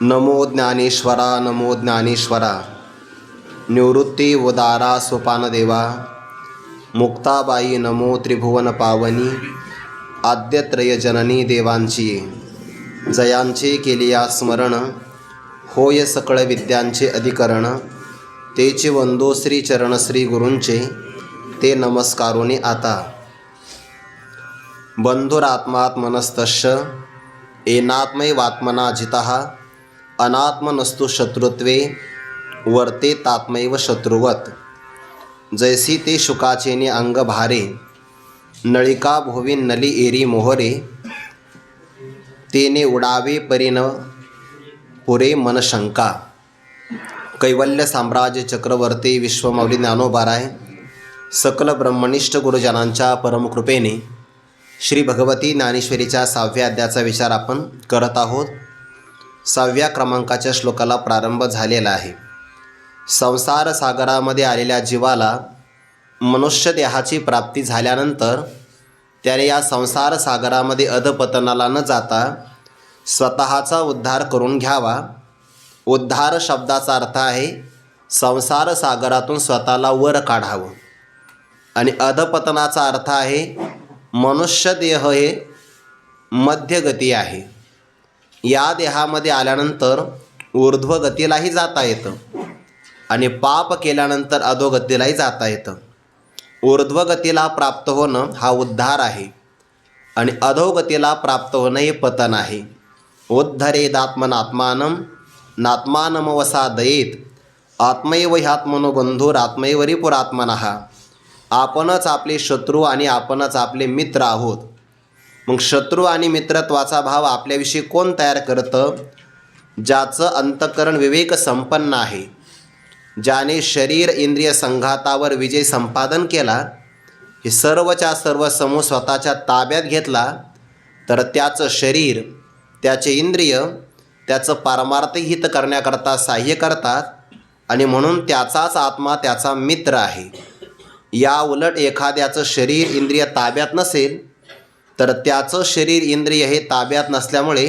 नमो ज्ञानेश्वरा नमो ज्ञानेश्वरा निवृत्ती उदारा सोपानदेवा मुक्ताबाई नमो त्रिभुवन पावनी आद्यत्रय जननी देवांची जयांचे केलिया स्मरण होय सकळ विद्यांचे अधिकरण तेचे वंदो श्री चरण श्री गुरूंचे ते नमस्कारोनी आता बंधुरात्मात्मनस्तस्य एनात्मैवात्मना जितः अनात्मनस्तु शत्रुत्वे वर्ते तात्मैव शत्रुवत जैसी ते शुकाचेने अंग भारे नळिका भोवी नली एरी मोहरे तेने उडावे परिण पुरे मनशंका कैवल्य साम्राज्य चक्रवर्ती विश्वमौली ज्ञानोबाराय सकल ब्रह्मनिष्ठ गुरुजनांच्या परमकृपेने श्री भगवती ज्ञानेश्वरीच्या 6व्या अध्यायाचा विचार आपण करत आहोत। 6व्या क्रमांकाच्या श्लोकाला प्रारंभ झालेला आहे। संसार सागरामध्ये आलेल्या जीवाला मनुष्य देहाची प्राप्ती झाल्यानंतर त्याने या संसार सागरामध्ये अधपतनाला न जाता स्वतःचा उद्धार करून घ्यावा। उद्धार शब्दाचा अर्थ आहे संसार सागरातून स्वतःला वर काढावं आणि अधपतनाचा अर्थ आहे मनुष्य देह हे मध्यगती आहे। या देहामध्ये आल्यानंतर ऊर्ध्वगतीलाही जाता येतं आणि पाप केल्यानंतर अधोगतीलाही जाता येतं। ऊर्ध्वगतीला प्राप्त होणं हा उद्धार आहे आणि अधोगतीला प्राप्त होणं हे पतन आहे। उद्धरेदात्मनात्मानं नात्मानमवसादयेत आत्मैव ह्यात्मनो बंधुरात्मैव रिपुरात्मनः। आपणच आपले शत्रू आणि आपणच आपले मित्र आहोत। मग शत्रू आणि मित्रत्वाचा भाव आपल्याविषयी कोण तयार करतं? ज्याचं अंतःकरण विवेक संपन्न आहे, ज्याने शरीर इंद्रिय संघातावर विजय संपादन केला, हे सर्वच्या सर्व समूह स्वतःच्या ताब्यात घेतला, तर त्याचं शरीर त्याचे इंद्रिय त्याचं पारमार्थिक हित करण्याकरता सहाय्य करतात आणि म्हणून त्याचाच आत्मा त्याचा मित्र आहे। या उलट एखाद्याचं शरीर इंद्रिय ताब्यात नसेल तर त्याचं शरीर इंद्रिय हे ताब्यात नसल्यामुळे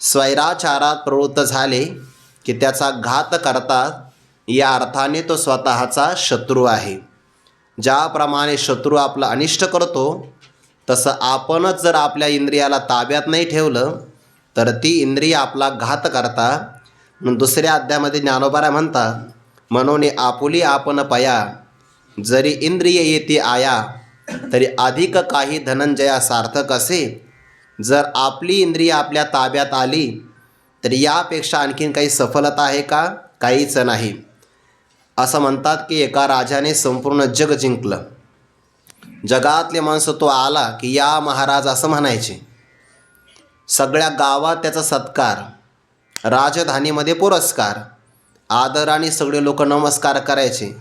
स्वैराचारात प्रवृत्त झाले की त्याचा घात करतात। या अर्थाने तो स्वतःचा शत्रू आहे। ज्याप्रमाणे शत्रू आपला अनिष्ट करतो तसं आपणच जर आपल्या इंद्रियाला ताब्यात नाही ठेवलं तर ती इंद्रिय आपला घात करतात। म्हणून दुसऱ्या अध्यायामध्ये ज्ञानोबा म्हणतात, मनोने आपुली आपण पया जरी इंद्रिय येते आया तरी अधिक काही धनंजया सार्थक असे। जर आपली इंद्रिय आपल्या ताब्यात आली तर यापेक्षा आणखीन काही सफलता आहे का? काहीच नाही। असं म्हणतात की एका राजाने संपूर्ण जग जिंकलं। जगातले माणसं तो आला की या महाराज असं म्हणायचे। सगळ्या गावात त्याचा सत्कार, राजधानीमध्ये पुरस्कार, आदराने सगळे लोक नमस्कार करायचे।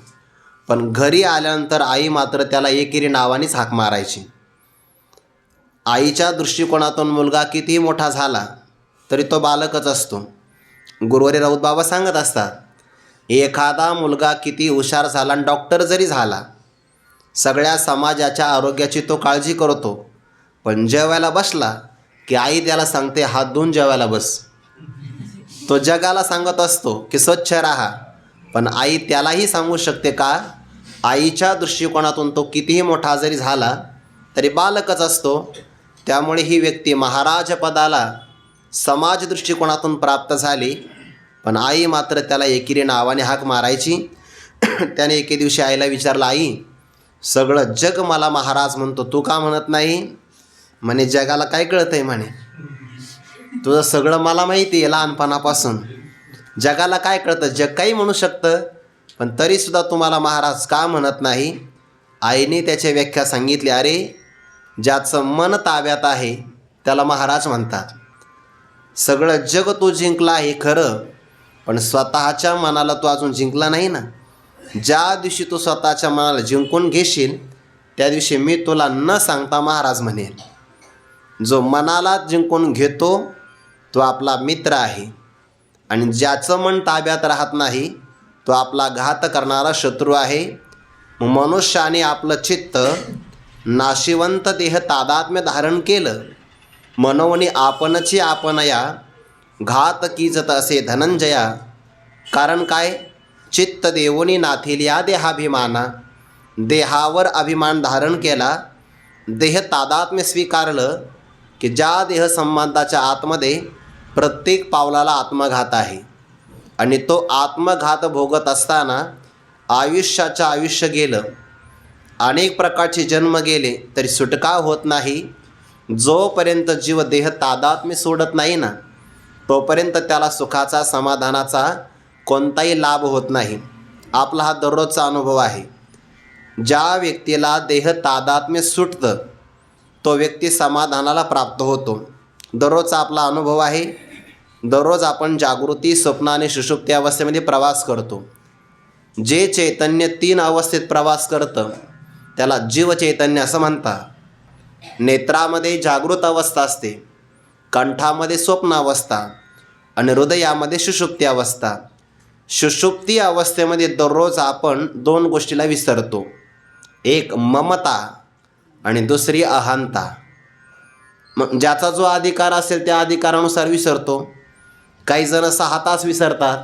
पण घरी आल्यानंतर आई मात्र त्याला एकेरी नावानेच हाक मारायची। आईच्या दृष्टिकोनातून मुलगा कितीही मोठा झाला तरी तो बालकच असतो। गुरुवारी राऊत बाबा सांगत असतात, एखादा मुलगा किती हुशार झाला आणि डॉक्टर जरी झाला, सगळ्या समाजाच्या आरोग्याची तो काळजी करतो, पण जेवायला बसला की आई त्याला सांगते हात धुवून जेवायला बस। तो जगाला सांगत असतो की स्वच्छ राहा, पण आई त्यालाही सांगू शकते का? आईच्या दृष्टिकोनातून तो कितीही मोठा जरी झाला तरी बालकच असतो। त्यामुळे ही व्यक्ती महाराज पदाला समाज दृष्टिकोनातून प्राप्त झाली, पण आई मात्र त्याला एकेरी नावाने हाक मारायची। त्याने एके दिवशी आईला विचारलं, आई सगळं जग मला महाराज म्हणतो, तू का म्हणत नाही? म्हणे जगाला काय कळतं आहे म्हणे, तुझं सगळं मला माहिती आहे लहानपणापासून, जगाला काय कळतं? जग काही म्हणू शकतं, पण तरीसुद्धा तुम्हाला महाराज का म्हणत नाही? आईने त्याची व्याख्या सांगितली, अरे ज्याचं मन ताब्यात आहे त्याला महाराज म्हणतात। सगळं जग तू जिंकला आहे खरं, पण स्वतःच्या मनाला तू अजून जिंकला नाही ना। ज्या दिवशी तू स्वतःच्या मनाला जिंकून घेशील त्या दिवशी मी तुला न सांगता महाराज म्हणेल। जो मनाला जिंकून घेतो तो आपला मित्र आहे आणि ज्याचं मन ताब्यात राहत नाही तो आपला घात करणारा शत्रू आहे। मनुष्याने आपलं चित्त नाशिवंत देह तादात्म्य धारण केलं, मनोनी आपणची आपणया घात कीजत असे धनंजया. कारण काय? चित्त देवोनी नाथिल्या देहाभिमाना. देहावर अभिमान धारण केला, देह तादात्म्य स्वीकारलं की ज्या देह संबंधाच्या आतमध्ये प्रत्येक पावलाला आत्मघात आहे. आणि तो आत्मघात भोगत असताना आयुष्याचं आयुष्य गेलं, अनेक प्रकारचे जन्म गेले तरी सुटका होत नाही. जोपर्यंत जीव देह तादात्म्य सोडत नाही ना, तोपर्यंत त्याला सुखाचा समाधानाचा कोणताही लाभ होत नाही. आपला हा दररोजचा अनुभव आहे. ज्या व्यक्तीला देह तादात्म्य सुटतं तो व्यक्ती समाधानाला प्राप्त होतो. दररोजचा आपला अनुभव आहे. दररोज आपण जागृती, स्वप्न आणि सुषुप्ती अवस्थेमध्ये प्रवास करतो. जे चैतन्य 3 अवस्थेत प्रवास करतं त्याला जीवचैतन्य असं म्हणतात. नेत्रामध्ये जागृत अवस्था असते, कंठामध्ये स्वप्न अवस्था आणि हृदयामध्ये सुषुप्ती अवस्था. सुषुप्ती अवस्थेमध्ये दररोज आपण 2 गोष्टीला विसरतो. एक ममता आणि दुसरी अहंता. मग ज्याचा जो अधिकार असेल त्या अधिकारानुसार विसरतो. काही जण 6 तास विसरतात,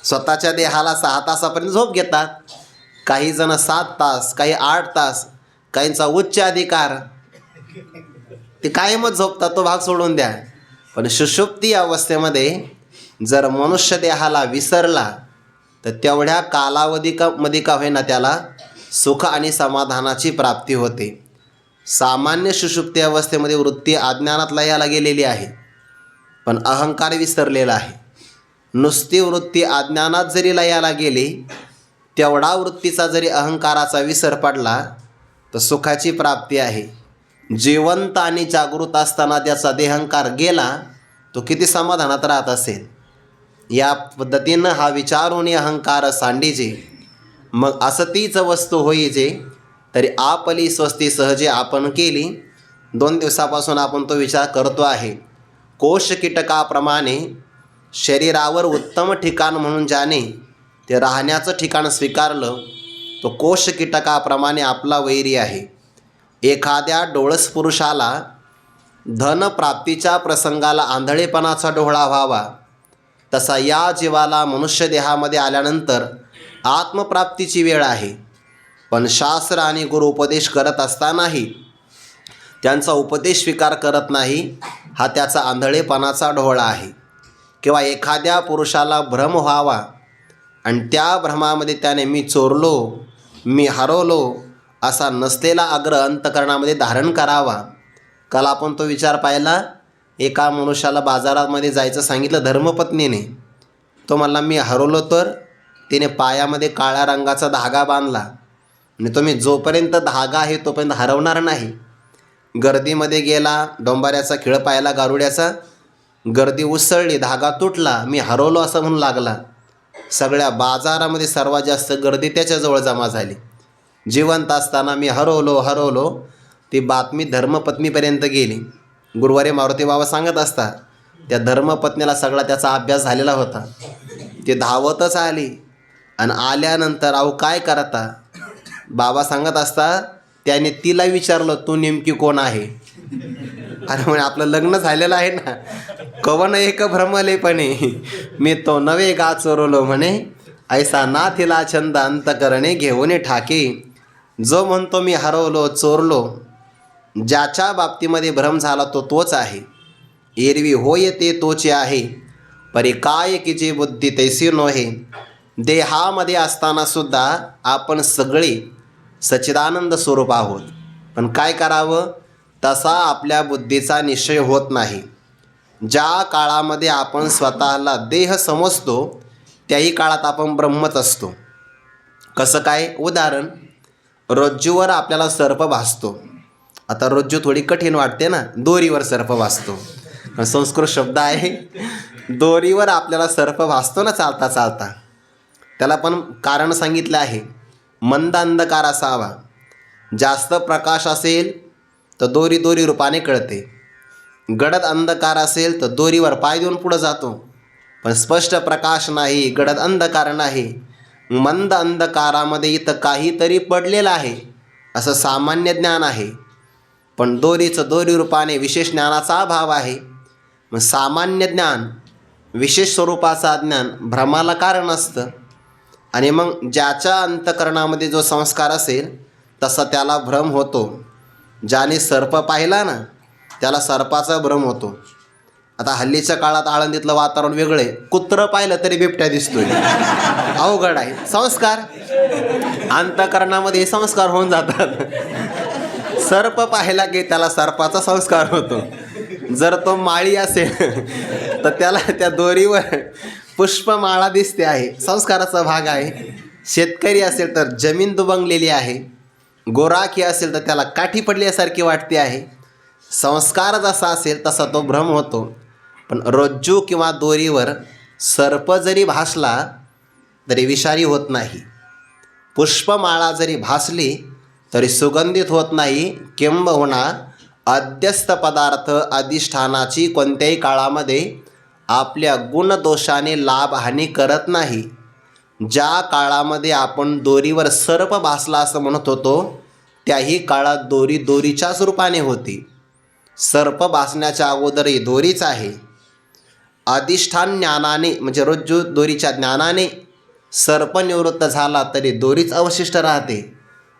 स्वतःच्या देहाला 6 तासापर्यंत झोप घेतात. काही जण 7 तास, काही 8 तास, काहींचा उच्च अधिकार, ते कायमच झोपतात. तो भाग सोडून द्या. पण सुषुप्ती अवस्थेमध्ये जर मनुष्य देहाला विसरला तर तेवढ्या कालावधीमध्ये का होईना त्याला सुख आणि समाधानाची प्राप्ती होते. सामान्य सुषुप्ती अवस्थेमध्ये वृत्ती अज्ञानात लयाला गेलेली आहे, पण अहंकार विसरलेला आहे. नुसती वृत्ती अज्ञानात जरी लयाला गेली, तेवढा वृत्तीचा जरी अहंकाराचा विसर पडला तर सुखाची प्राप्ती आहे. जिवंत आणि जागृत असताना त्याचा देहंकार गेला, तो किती समाधानात राहत असेल. या पद्धतीनं हा विचारोनी अहंकार सांडीजे, मग असतीच वस्तू होईजे. तरी आपली स्वस्ती सहजे आपण केली. 2 दिवसापासून आपण तो विचार करतो आहे. कोश कीटकाप्रमाणे शरीरावर उत्तम ठिकाण म्हणून ज्याने ते राहण्याचं ठिकाण स्वीकारलं, तो कोश कीटकाप्रमाणे आपला वैरी आहे. एखाद्या डोळस पुरुषाला धनप्राप्तीच्या प्रसंगाला आंधळेपणाचा डोळा व्हावा, तसा या जीवाला मनुष्य देहामध्ये आल्यानंतर आत्मप्राप्तीची वेळ आहे. पण शास्त्र आणि गुरु उपदेश करत असतानाही त्यांचा उपदेश स्वीकार करत नाही, हा त्याचा आंधळेपणाचा डोळा आहे. किंवा एखाद्या पुरुषाला भ्रम व्हावा आणि त्या भ्रमामध्ये त्याने मी चोरलो, मी हरवलो असा नसलेला आग्रह अंतकरणामध्ये धारण करावा. काल आपण तो विचार पाहिला. एका मनुष्याला बाजारामध्ये जायचं सांगितलं धर्मपत्नीने. तो म्हणला मी हरवलो. तर तिने पायामध्ये काळ्या रंगाचा धागा बांधला आणि तुम्ही जोपर्यंत धागा आहे तोपर्यंत हरवणार नाही. गर्दीमध्ये गेला, डोंबाऱ्याचा खेळ पाहिला, गारुड्याचा. गर्दी उसळली, धागा तुटला, मी हरवलो असं म्हणू लागला. सगळ्या बाजारामध्ये सर्वात जास्त गर्दी त्याच्याजवळ जमा झाली. जिवंत असताना मी हरवलो ती बातमी धर्मपत्नीपर्यंत गेली. गुरुवारी मारुती बाबा सांगत असतात, त्या धर्मपत्नीला सगळा त्याचा अभ्यास झालेला होता. ती धावतच आली आणि आल्यानंतर अहो काय करता, बाबा सांगत असतात त्याने तिला विचारलं तू नेमकी कोण आहे. अरे म्हणे आपलं लग्न झालेलं आहे ना. कवन एक भ्रमलेपणे मी तो नवे गा चोरलो म्हणे, ऐसा ना तिला छंद अंत करणे घेऊन ठाके. जो म्हणतो मी हरवलो चोरलो, ज्याच्या बाबतीमध्ये भ्रम झाला तो तोच आहे. एरवी होय ते तोचे आहे, परी काय की जे बुद्धी तैसी नोहे. देहामध्ये असताना सुद्धा आपण सगळे सच्चिदानंद स्वरूप आहोत. पण काय करावं, तसा आपल्या बुद्धीचा निश्चय होत नाही. ज्या काळामध्ये आपण स्वतःला देह समजतो त्याही काळात आपण ब्रह्मच असतो. कसं काय? उदाहरण, रज्जूवर आपल्याला सर्प भासतो. आता रज्जू थोडी कठीण वाटते ना, दोरीवर सर्प भासतो. संस्कृत शब्द आहे, दोरीवर आपल्याला सर्प भासतो ना चालता चालता. त्याला पण कारण सांगितलं आहे, मंद अंधकार असावा. जास्त प्रकाश असेल तर दोरी रूपाने कळते. गडद अंधकार असेल तर दोरीवर पाय देऊन पुढं जातो. पण स्पष्ट प्रकाश नाही, गडद अंधकार नाही, मंद अंधकारामध्ये इथं काहीतरी पडलेलं आहे असं सामान्य ज्ञान आहे. पण दोरीचं दोरी रूपाने विशेष ज्ञानाचा अभाव आहे. मग सामान्य ज्ञान, विशेष स्वरूपाचं अज्ञान भ्रमाला कारण असतं. आणि मग ज्याच्या अंतःकरणामध्ये जो संस्कार असेल तसा त्याला भ्रम होतो. ज्याने सर्प पाहिला ना त्याला सर्पाचा भ्रम होतो. आता हल्लीच्या काळात आळंदीतलं वातावरण वेगळं आहे. कुत्रं पाहिलं तरी बिबट्या दिसतोय. अवघड आहे. संस्कार अंतःकरणामध्ये संस्कार होऊन जातात. सर्प पाहिला की त्याला सर्पाचा संस्कार होतो. जर तो माळी असेल तर त्याला त्या दोरीवर पुष्पमाळा दिसते आहे, संस्काराचा भाग आहे. शेतकरी असेल तर जमीन दुबंगलेली आहे. गोराखी असेल तर त्याला काठी पडल्यासारखी वाटते आहे. संस्कार जसा असेल तसा तो भ्रम होतो. पण रज्जू किंवा दोरीवर सर्प जरी भासला तरी विषारी होत नाही. पुष्पमाळा जरी भासली तरी सुगंधित होत नाही. किंबहुना अध्यस्त पदार्थ अधिष्ठानाची कोणत्याही काळामध्ये आपल्या गुणदोषाने लाभहानी करत नाही. ज्या काळामध्ये आपण दोरीवर सर्प भासला असं म्हणत होतो त्याही काळात दोरी दोरीच्याच रूपाने होती. सर्प भासण्याच्या अगोदरही दोरीच आहे. अधिष्ठान ज्ञानाने म्हणजे रज्जू दोरीच्या ज्ञानाने सर्प निवृत्त झाला तरी दोरीच अवशिष्ट राहते.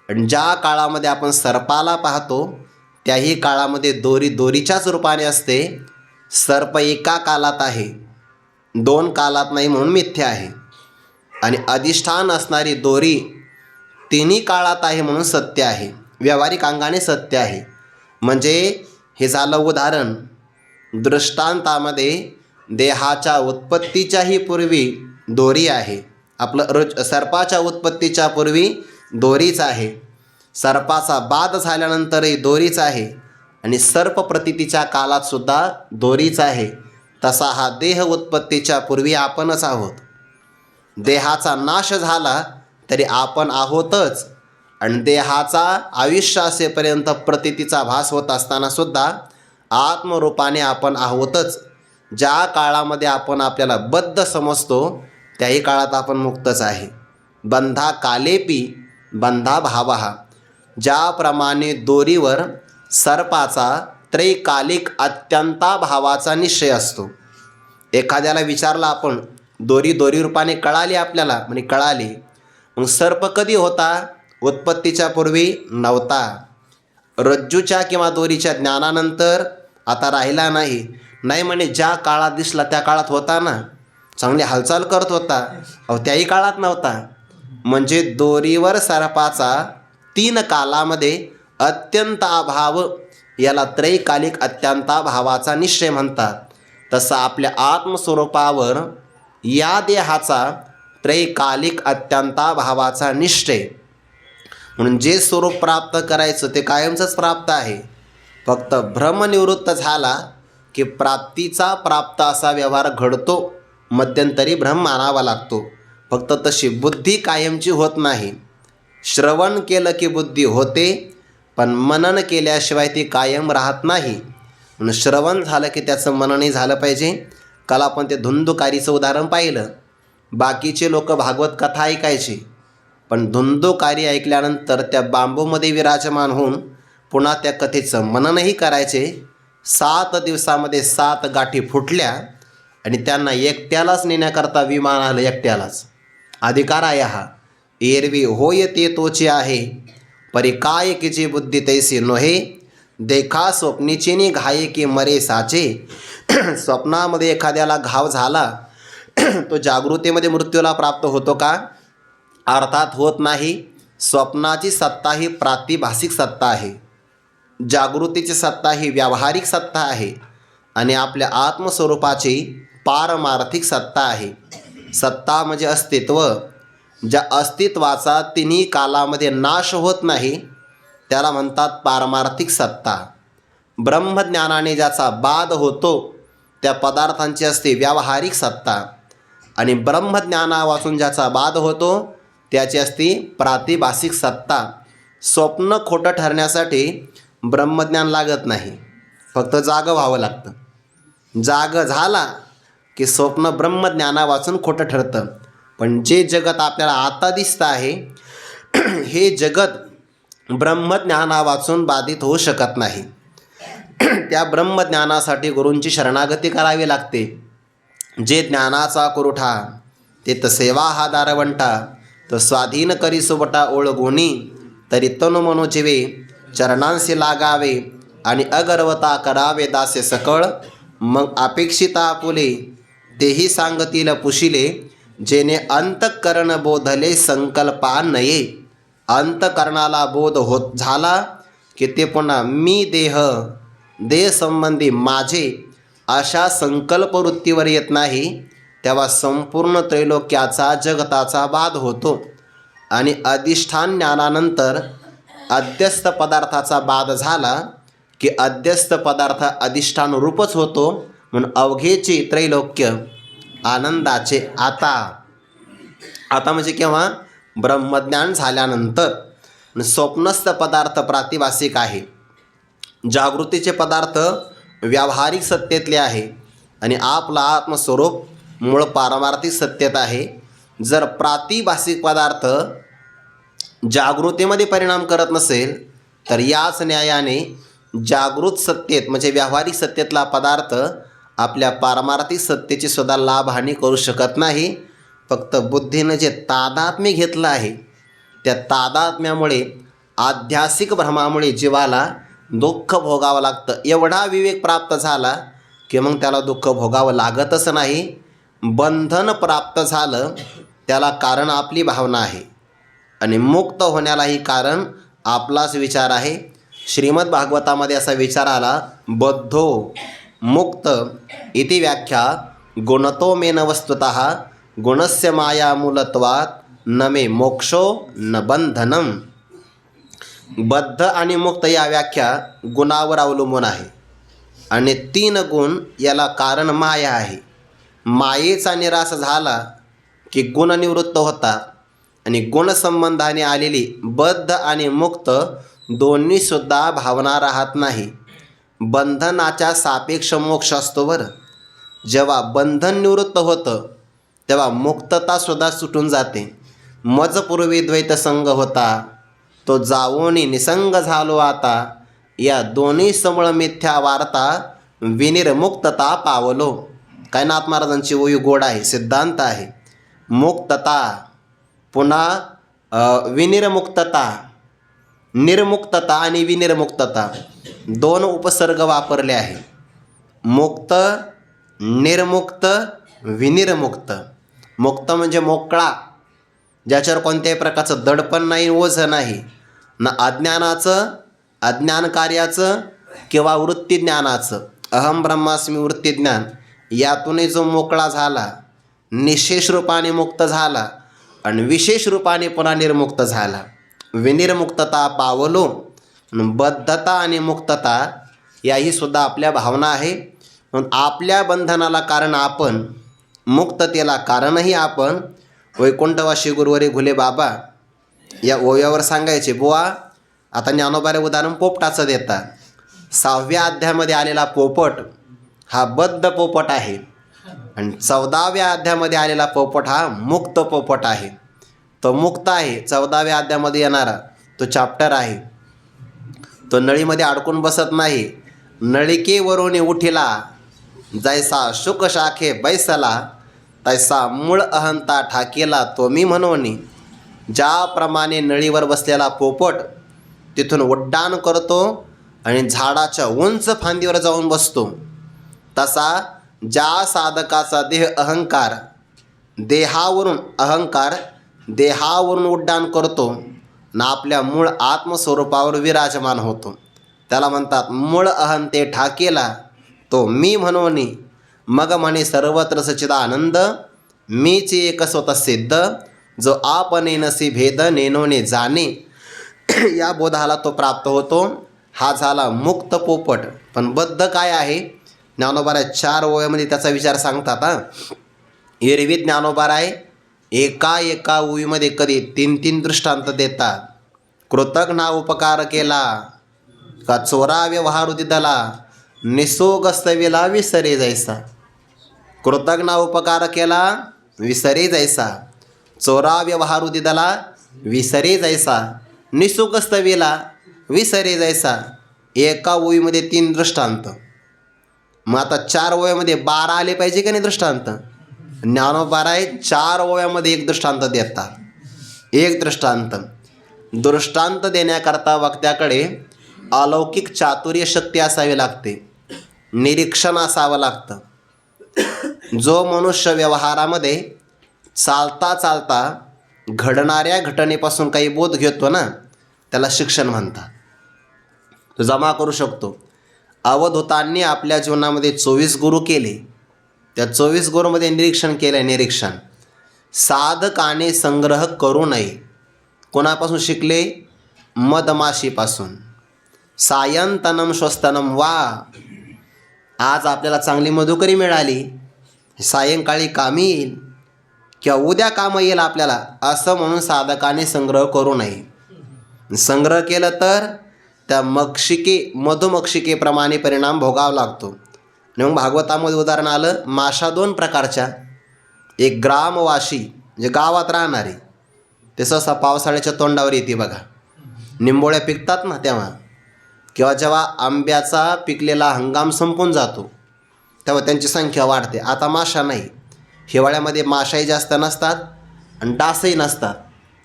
आणि ज्या काळामध्ये आपण सर्पाला पाहतो त्याही काळामध्ये दोरी दोरीच्याच रूपाने असते. सर्प एका कालात आहे, दोन कालात नाही म्हणून मिथ्या आहे. आणि अधिष्ठान असणारी दोरी तिन्ही काळात आहे म्हणून सत्य आहे, व्यावहारिक अंगाने सत्य आहे. म्हणजे हे झालं उदाहरण. दृष्टांतामध्ये देहाच्या उत्पत्तीच्याही पूर्वी दोरी आहे. आपलं सर्पाच्या उत्पत्तीच्या पूर्वी दोरीच आहे. सर्पाचा बाध झाल्यानंतरही दोरीच आहे. आणि सर्प प्रतीतीच्या काळातसुद्धा दोरीच आहे. तसा हा देह उत्पत्तीच्या पूर्वी आपणच आहोत. देहाचा नाश झाला तरी आपण आहोतच. आणि देहाचा आयुष्य असेपर्यंत प्रतीतीचा भास होत असतानासुद्धा आत्मरूपाने आपण आहोतच. ज्या काळामध्ये आपण आपल्याला बद्ध समजतो त्याही काळात आपण मुक्तच आहे. बंधा कालेपी बंधा भावहा. ज्याप्रमाणे दोरीवर सर्पाचा त्रैकालिक अत्यंता भावाचा निश्चय असतो. एखाद्याला विचारला आपण, दोरी दोरी रूपाने कळाली आपल्याला, म्हणे कळाली. मग सर्प कधी होता? उत्पत्तीच्या पूर्वी नव्हता. रज्जूच्या किंवा दोरीच्या ज्ञानानंतर आता राहिला नाही. नाही म्हणे ज्या काळात दिसला त्या काळात होता ना, चांगली हालचाल करत होता. त्याही काळात नव्हता. म्हणजे दोरीवर सर्पाचा 3 कालामध्ये अत्यंत अभाव याला त्रैकालिक अत्यंताभावाचा निश्चय म्हणतात. तसं आपल्या आत्मस्वरूपावर या देहाचा त्रैकालिक अत्यंताभावाचा निश्चय. म्हणून जे स्वरूप प्राप्त करायचं ते कायमचंच प्राप्त आहे. फक्त भ्रमनिवृत्त झाला की प्राप्तीचा प्राप्त असा व्यवहार घडतो. मध्यंतरी भ्रम मानावा लागतो. फक्त तशी बुद्धी कायमची होत नाही. श्रवण केलं की बुद्धी होते, पण मनन केल्याशिवाय ती कायम राहत नाही. म्हणून श्रवण झालं की त्याचं मननही झालं पाहिजे. काल आपण ते धुंदुकारीचं उदाहरण पाहिलं. बाकीचे लोक भागवत कथा ऐकायचे, पण धुंदुकारी ऐकल्यानंतर त्या बांबूमध्ये विराजमान होऊन पुन्हा त्या कथेचं मननही करायचे. 7 दिवसामध्ये 7 गाठी फुटल्या आणि त्यांना एकट्यालाच नेण्याकरता विमान आलं. एकट्यालाच अधिकार आहे हा. एरवी होय ते तोची आहे, परी काय कीची बुद्धी तैसी नोहे. देखा स्वप्नीचीनी घाये की मरे साचे. स्वप्नामध्ये एखाद्याला घाव झाला तो जागृतीमध्ये मृत्यूला प्राप्त होतो का? अर्थात होत नाही. स्वप्नाची सत्ता ही प्रातिभासिक सत्ता आहे, जागृतीची सत्ता ही व्यावहारिक सत्ता आहे आणि आपल्या आत्मस्वरूपाची पारमार्थिक सत्ता आहे. सत्ता म्हणजे अस्तित्व. ज्या अस्तित्वाचा तिन्ही कालामध्ये नाश होत नाही त्याला म्हणतात पारमार्थिक सत्ता. ब्रह्मज्ञानाने ज्याचा बाध होतो त्या पदार्थांची असते व्यावहारिक सत्ता. आणि ब्रह्मज्ञानावाचून ज्याचा बाध होतो त्याची असते प्रातिभासिक सत्ता. स्वप्न खोटं ठरण्यासाठी ब्रह्मज्ञान लागत नाही, फक्त जागं व्हावं लागतं. जाग झाला की स्वप्न ब्रह्मज्ञानावाचून खोटं ठरतं. पण जे जगत आपल्याला आता दिसतं आहे हे जगत ब्रह्मज्ञानावाचून बाधित होऊ शकत नाही. त्या ब्रह्मज्ञानासाठी गुरूंची शरणागती करावी लागते. जे ज्ञानाचा कुरुठा ते सेवा हा दारवंटा, तो स्वाधीन करी सुबटा ओळगुणी, तरी तनु मनो जीवे चरणांशी लागावे, आणि अगर्वता करावे दासे सकळ. मग अपेक्षिता आपुले तेही सांगतील पुशिले, जेणे अंतःकरण बोधले संकल्पा नये. अंतःकरणाला बोध होत झाला की ते पुन्हा मी देह संबंधी माझे अशा संकल्पवृत्तीवर येत नाही. तेव्हा संपूर्ण त्रैलोक्याचा जगताचा बाध होतो. आणि अधिष्ठान ज्ञानानंतर अध्यस्थ पदार्थाचा बाध झाला की अध्यस्थ पदार्थ अधिष्ठान रूपच होतो. म्हणून अवघेचे त्रैलोक्य आनंदाचे आता म्हणजे केव्हा? ब्रह्मज्ञान झाल्यानंतर. स्वप्नस्थ पदार्थ प्रातिभासिक आहे, जागृतीचे पदार्थ व्यावहारिक सत्तेतले आहे, आणि आपला आत्मस्वरूप मूळ पारमार्थिक सत्तेत आहे. जर प्रातिभासिक पदार्थ जागृतीमध्ये परिणाम करत नसेल तर याच न्यायाने जागृत सत्तेत म्हणजे व्यावहारिक सत्तेतला पदार्थ आपल्या पारमार्थिक सत्तेची सुद्धा लाभहानी करू शकत नाही. फक्त बुद्धीनं जे तादात्म्य घेतलं आहे त्या तादात्म्यामुळे आध्यासिक भ्रमामुळे जीवाला दुःख भोगावं लागतं. एवढा विवेक प्राप्त झाला की मग त्याला दुःख भोगावं लागतच नाही. बंधन प्राप्त झालं त्याला कारण आपली भावना आहे, आणि मुक्त होण्यालाही कारण आपलाच विचार आहे. श्रीमद भागवतामध्ये असा विचार आला, बद्धो मुक्त इति व्याख्या गुणतो मेन वस्तुतः गुणस्य माया मूलत्वात् न मे मोक्षो न बंधनम. बद्ध आणि मुक्त या व्याख्या गुणावर अवलंबून आहे, आणि 3 गुण याला कारण माया आहे. मायेचा निराश झाला की गुण निवृत्त होतात, आणि गुणसंबंधाने आलेली बद्ध आणि मुक्त दोन्हीसुद्धा भावना राहत नाही. बंधनाच्या सापेक्ष मोक्ष असतो बरं. जेव्हा बंधन निवृत्त होतं तेव्हा मुक्ततासुद्धा सुटून जाते. मज पूर्वी द्वैत संग होता, तो जावोनी निसंग झालो आता. या दोन्ही समूळ मिथ्या वार्ता विनिर्मुक्तता पावलो. काय नाथ महाराजांची ओवी गोड आहे, सिद्धांत आहे. मुक्तता पुन्हा विनिर्मुक्तता, निर्मुक्तता आणि विनिर्मुक्तता 2 उपसर्ग वापरले आहे. मुक्त, निर्मुक्त, विनिर्मुक्त. मुक्त म्हणजे मोकळा, ज्याच्यावर कोणत्याही प्रकारचं दडपण नाही, ओझं नाही, ना अज्ञानाचं, अज्ञान कार्याचं किंवा वृत्तीज्ञानाचं. अहम ब्रह्मास्मी वृत्तीज्ञान यातूनही जो मोकळा झाला, निशेष रूपाने मुक्त झाला, आणि विशेष रूपाने पुन्हा निर्मुक्त झाला. विनिर्मुक्तता पावलो. बद्धता आणि मुक्तता याही सुद्धा आपल्या भावना आहे. म्हणून आपल्या बंधनाला कारण आपण, मुक्ततेला कारणही आपण. वैकुंठवासी गुरुवरी घुले बाबा या ओव्यावर सांगायचे, बुवा आता ज्ञानोबारे उदाहरण पोपटाचं देतात. 6व्या अध्यायामध्ये आलेला पोपट हा बद्ध पोपट आहे, आणि 14व्या अध्यायामध्ये आलेला पोपट हा मुक्त पोपट आहे. तो मुक्त आहे. 14व्या अध्यायामध्ये येणारा तो चॅप्टर आहे. तो नळीमध्ये अडकून बसत नाही. नळिकेवरून उठिला जैसा शुक शाखे बैसला, तैसा मूळ अहंता ठाकेला तो मी म्हणून. ज्याप्रमाणे नळीवर बसलेला पोपट तिथून उड्डाण करतो आणि झाडाच्या उंच फांदीवर जाऊन बसतो, तसा ज्या साधकाचा देह अहंकार, देहावरून उड्डाण करतो ना आपल्या मूळ आत्मस्वरूपावर विराजमान होतो, त्याला म्हणतात मूळ अहंते ठाकेला तो मी म्हणून. मग म्हणे सर्वत्र सच्चिदानंद मीची एक स्वतः सिद्ध, जो आपणे नसी भेद नेनोने जाणे. या बोधाला तो प्राप्त होतो. हा झाला मुक्त पोपट. पण बद्ध काय आहे? ज्ञानोबारा 4 ओव्यामध्ये त्याचा विचार सांगतात. एरवी ज्ञानोबारा आहे एका ओवीमध्ये कधी 3 दृष्टांत देतात. कृतज्ञ उपकार केला का चोरा व्यवहारू दिदला, निसोग स्तविला विसरे जैसा. कृतज्ञ उपकार केला विसरे जैसा, चोरा व्यवहारू दिदला विसरे जैसा, निसुक स्तविला विसरे जैसा. एका ओळीमध्ये 3 दृष्टांत. मग आता 4 ओव्यामध्ये 12 आले पाहिजे का नाही दृष्टांत? ज्ञानोबा आहे 4 ओव्यामध्ये 1 दृष्टांत देतात. 1 दृष्टांत. दृष्टांत देण्याकरता वक्त्याकडे अलौकिक चातुर्य शक्ती असावी लागते, निरीक्षण असावं लागतं. जो मनुष्य व्यवहारामध्ये चालता चालता घडणाऱ्या घटनेपासून काही बोध घेतो ना, त्याला शिक्षण म्हणतात. तो जमा करू शकतो. अवधूतांनी आपल्या जीवनामध्ये 24 गुरु केले. त्या 24 गुरुमध्ये निरीक्षण केलं. निरीक्षण साधकाने संग्रह करू नये. कोणापासून शिकले? मधमाशीपासून. सायंतनम स्वस्तनम वा. आज आपल्याला चांगली मधुकरी मिळाली, सायंकाळी कामी येईल किंवा उद्या कामं येईल आपल्याला, असं म्हणून साधकाने संग्रह करू नये. संग्रह केलं तर त्या मधुमक्षिकेप्रमाणे परिणाम भोगावा लागतो. आणि मग भागवतामध्ये उदाहरण आलं माशा 2 प्रकारच्या. एक ग्रामवाशी म्हणजे गावात राहणारे, ते सहसा पावसाळ्याच्या तोंडावर येते बघा. निंबोळ्या पिकतात ना तेव्हा, किंवा जेव्हा आंब्याचा पिकलेला हंगाम संपून जातो तेव्हा त्यांची संख्या वाढते. आता माशा नाही. हिवाळ्यामध्ये माशाही जास्त नसतात आणि डासही नसतात.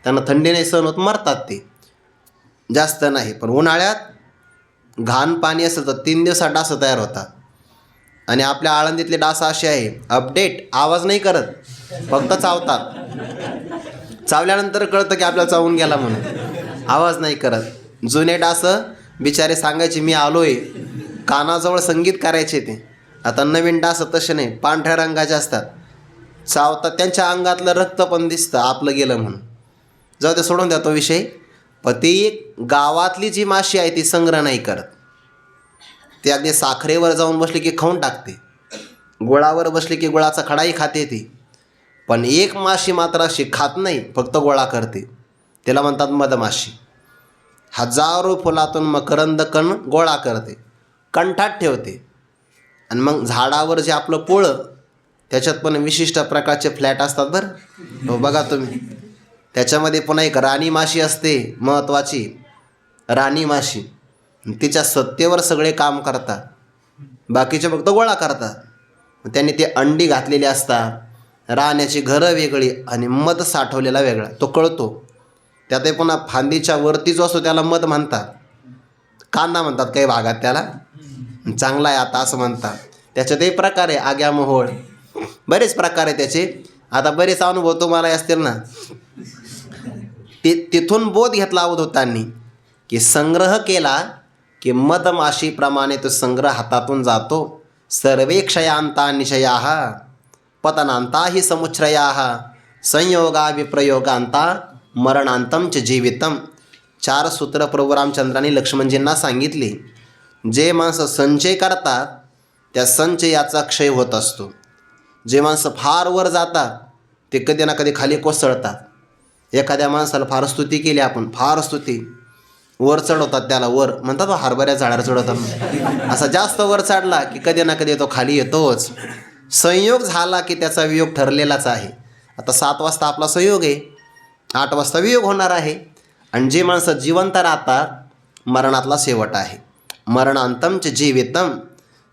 त्यांना थंडी नाही सहन होत, मरतात ते, जास्त नाही. पण उन्हाळ्यात घाण पाणी असेल तर 3 दिवसात डास तयार होतात. आणि आपल्या आळंदीतले डास असे आहे, अपडेट आवाज नाही करत, फक्त चावतात. चावल्यानंतर कळतं की आपल्याला चावून गेला म्हणून, आवाज नाही करत. जुने डास बिचारे सांगायचे मी आलोय, कानाजवळ संगीत करायचे ते. आता नवीन डास तसे नाही, पांढऱ्या रंगाचे असतात, चावतात, त्यांच्या अंगातलं रक्त पण दिसतं आपलं गेलं म्हणून. जाऊ ते, सोडून द्या तो विषय. पण ती गावातली जी माशी आहे ती संग्रह नाही करत. ती अगदी साखरेवर जाऊन बसली की खाऊन टाकते, गोळावर बसली की गोळाचा खडाही खाते ती. पण एक माशी मात्र अशी खात नाही, फक्त गोळा करते. त्याला म्हणतात मधमाशी. हजारो फुलातून मकरंद कण गोळा करते, कंठात ठेवते. आणि मग झाडावर जे आपलं पोळं, त्याच्यात पण विशिष्ट प्रकारचे फ्लॅट असतात बरं, हो बघा तुम्ही. त्याच्यामध्ये पुन्हा एक राणी माशी असते, महत्त्वाची राणी माशी. तिच्या सत्तेवर सगळे काम करतात, बाकीचे फक्त गोळा करतात. त्यांनी ते अंडी घातलेली असतात, राहण्याची घरं वेगळी आणि मध साठवलेला वेगळा, तो कळतो. त्यातही पुन्हा फांदीच्या वरती जो असतो त्याला मध म्हणतात, कांदा म्हणतात काही भागात त्याला. चांगला आहे आता असं म्हणतात. त्याच्यातही प्रकार आहे, आग्या मोहोळ, बरेच प्रकार आहे त्याचे. आता बरेच अनुभव तुम्हाला असतील ना. तिथून बोध घेतला अवधूतांनी की संग्रह केला की मधमाशीप्रमाणे तो संग्रह हातातून जातो. सर्वे क्षयांता निशयाः पतनांता हि समुच्छ्रयाः संयोगा विप्रयोगांता मरणांतम च जीवितम. 4 सूत्र प्रभू रामचंद्रांनी लक्ष्मणजींना सांगितली. जे माणसं संचय करतात त्या संचयाचा क्षय होत असतो. जे माणसं फार वर जातात ते कधी ना कधी खाली कोसळतात. एखाद्या माणसाला फार स्तुती केली आपण, फार स्तुती, वर चढवतात त्याला, वर म्हणतात हरभऱ्या झाडावर चढवतात. असा जास्त वर चढला की कधी ना कधी तो खाली येतोच. संयोग झाला की त्याचा वियोग ठरलेलाच आहे. आता 7 वाजता आपला संयोग आहे, 8 वाजता वियोग होणार आहे. आणि जे माणसं जिवंत राहतात मरणातला शेवट आहे. मरणांतम च जीवितम.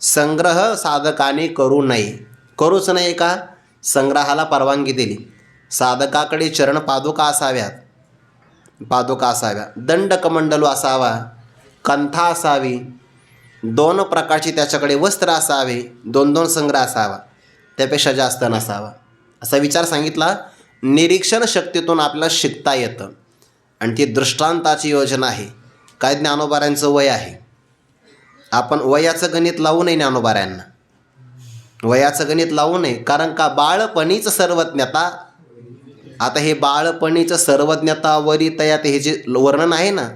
संग्रह साधकाने करू नये. करूच नाही का? संग्रहाला परवानगी दिली. साधकाकडे चरण पादुका असाव्यात, दंडकमंडलू असावा, कंथा असावी, 2 प्रकारची त्याच्याकडे वस्त्र असावे, 2 संग्रह असावा, त्यापेक्षा जास्त नसावा. असा विचार सांगितला. निरीक्षण शक्तीतून आपल्याला शिकता येतं. आणि ती दृष्टांताची योजना आहे. काय ज्ञानोबाऱ्यांचं वय आहे, आपण वयाचं गणित लावू नये. ज्ञानोबाऱ्यांना वयाचं गणित लावू नये, कारण का बाळपणीच सर्वज्ञता. आता हे बाळपणीचं सर्वज्ञता वरितयात हे जे वर्णन आहे ना,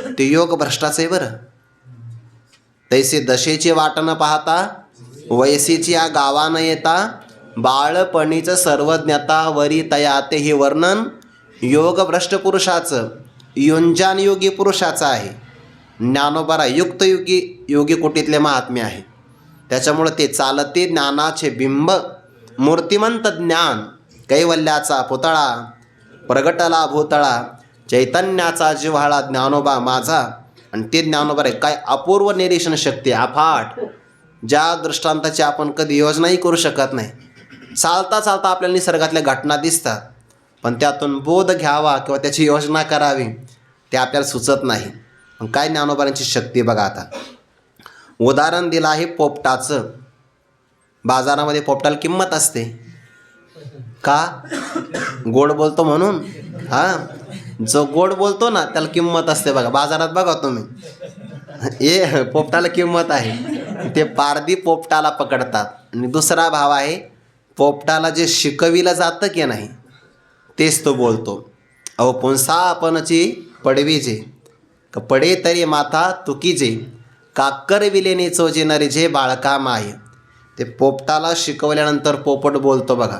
ते योग भ्रष्टाचं आहे बरं. तैसे दशेची वाट न पाहता वयसीची या गावा न येता बाळपणीचं सर्वज्ञता वरितयात हे वर्णन योगभ्रष्ट पुरुषाचं, युंजान योगी पुरुषाचं आहे. ज्ञानोबारा युक्तयुगी योगी कोटीतले महात्मे आहे. त्याच्यामुळं ते चालते ज्ञानाचे बिंब, मूर्तिमंत ज्ञान, कैवल्याचा पुतळा, प्रगटला भूतळा, चैतन्याचा जिव्हाळा ज्ञानोबा माझा, आणि ते ज्ञानोबा आहे काय अपूर्व निरीक्षण शक्ती अफाट, ज्या दृष्टांताची आपण कधी योजनाही करू शकत नाही. चालता चालता आपल्याला निसर्गातल्या घटना दिसतात, पण त्यातून बोध घ्यावा किंवा त्याची योजना करावी ते आपल्याला सुचत नाही. मग काय ज्ञानोबांची शक्ती बघा. आता उदाहरण दिलं आहे पोपटाचं. बाजारामध्ये पोपटाला किंमत असते का? गोड बोलतो म्हणून. जो गोड बोलतो ना त्याला किंमत असते बघा. बाजारात बघा तुम्ही, पोपटाला किंमत आहे. ते पारधी पोपटाला पकडतात. आणि दुसरा भाव आहे पोपटाला जे शिकविलं जातं की नाही तेच तो बोलतो. अहो पुंसा आपणची पडवीजे, पडे तरी माथा तुकीजे, काकर विलेने चोजे नरिजे बाळका माय. ते पोपटाला शिकवल्यानंतर पोपट बोलतो बघा.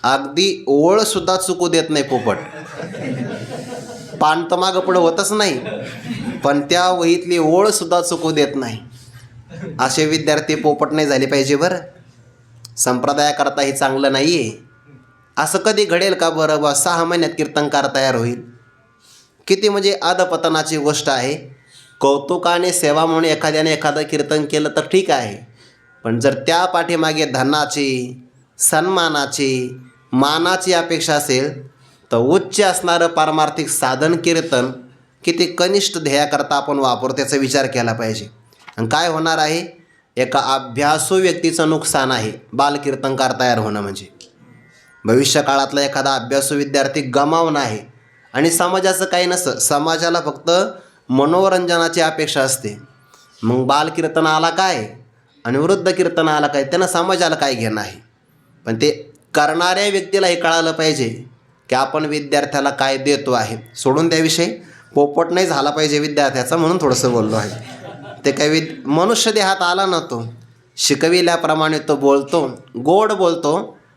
अगदी ओळसुद्धा चुकू देत नाही पोपट. पान तर मागं पुढं होतच नाही, पण त्या वहीतली ओळसुद्धा चुकू देत नाही. असे विद्यार्थी पोपट नाही झाले पाहिजे बरं. संप्रदायाकरता हे चांगलं नाही आहे. असं कधी घडेल का बरं? 6 महिन्यात कीर्तनकार तयार होईल. किती म्हणजे अधपतनाची गोष्ट आहे. कौतुकाने सेवा म्हणून एखाद्याने एखादं कीर्तन केलं तर ठीक आहे, पण जर त्या पाठीमागे धनाची, सन्मानाची, मानाची अपेक्षा असेल तर उच्च असणारं पारमार्थिक साधन कीर्तन किती कनिष्ठ ध्येयाकरता आपण वापरतो त्याचा विचार केला पाहिजे. आणि काय होणार आहे? एका अभ्यासू व्यक्तीचं नुकसान आहे बालकीर्तनकार तयार होणं म्हणजे. भविष्य काळातला एखादा अभ्यासू विद्यार्थी गमावणं आहे. आणि समाजाचं काही नसतं, समाजाला फक्त मनोरंजनाची अपेक्षा असते. मग बालकीर्तनाला काय आणि वृद्ध कीर्तनाला काय, त्यांना समाजाला काय घेणं आहे. पण ते करणाऱ्या व्यक्तीला हे कळालं पाहिजे की आपण विद्यार्थ्याला काय देतो आहे. सोडून त्याविषयी पोपट नाही झाला पाहिजे विद्यार्थ्याचा, म्हणून थोडंसं बोललो आहे. ते काही मनुष्य देहात आला ना, तो शिकविल्याप्रमाणे तो बोलतो, गोड बोलतो,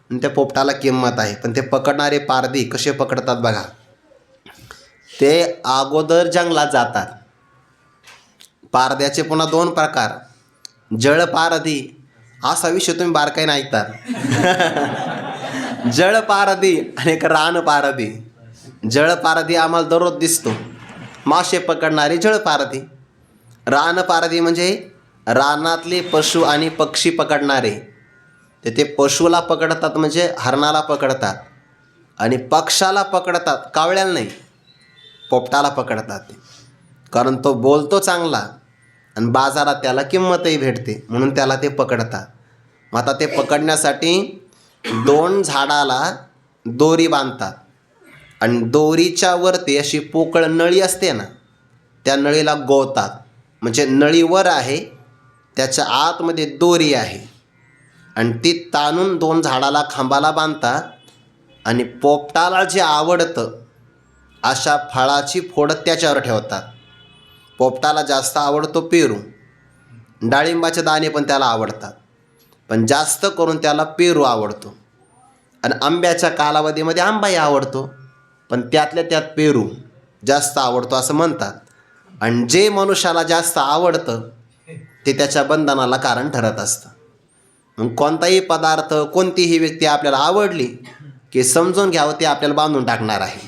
आणि त्या पोपटाला किंमत आहे. पण ते पकडणारे पारधी कसे पकडतात बघा. ते अगोदर जंगलात जातात. पारध्याचे पुन्हा 2 प्रकार, जळ पारधी असा विषय तुम्ही बारकाईने ऐकतात. जळ पारधी आणि एक रान पारधी. जळ पारधी आम्हाला दररोज दिसतो, मासे पकडणारे जळ पारधी. रान पारधी म्हणजे रानातले पशु आणि पक्षी पकडणारे. ते पशुला पकडतात म्हणजे हरणाला पकडतात, आणि पक्षाला पकडतात, कावळ्याला नाही, पोपटाला पकडतात. ते कारण तो बोलतो चांगला आणि बाजारात त्याला किंमतही भेटते, म्हणून त्याला ते पकडतात. मग आता ते पकडण्यासाठी 2 झाडाला दोरी बांधतात, आणि दोरीच्या वरती अशी पोकळ नळी असते ना, त्या नळीला गोवतात. म्हणजे नळीवर आहे, त्याच्या आतमध्ये दोरी आहे, आणि ती ताणून 2 झाडाला खांबाला बांधतात. आणि पोपटाला जे आवडतं अशा फळाची फोड त्याच्यावर ठेवतात. पोपटाला जास्त आवडतो पेरू, डाळिंबाचे दाणे पण त्याला आवडतात, पण जास्त करून त्याला पेरू आवडतो. आणि आंब्याच्या कालावधीमध्ये आंबाही आवडतो, पण त्यातल्या त्यात पेरू जास्त आवडतो असं म्हणतात. आणि जे मनुष्याला जास्त आवडतं ते त्याच्या बंधनाला कारण ठरत असतं. मग कोणताही पदार्थ, कोणतीही व्यक्ती आपल्याला आवडली की समजून घ्यावं ते आपल्याला बांधून टाकणार आहे.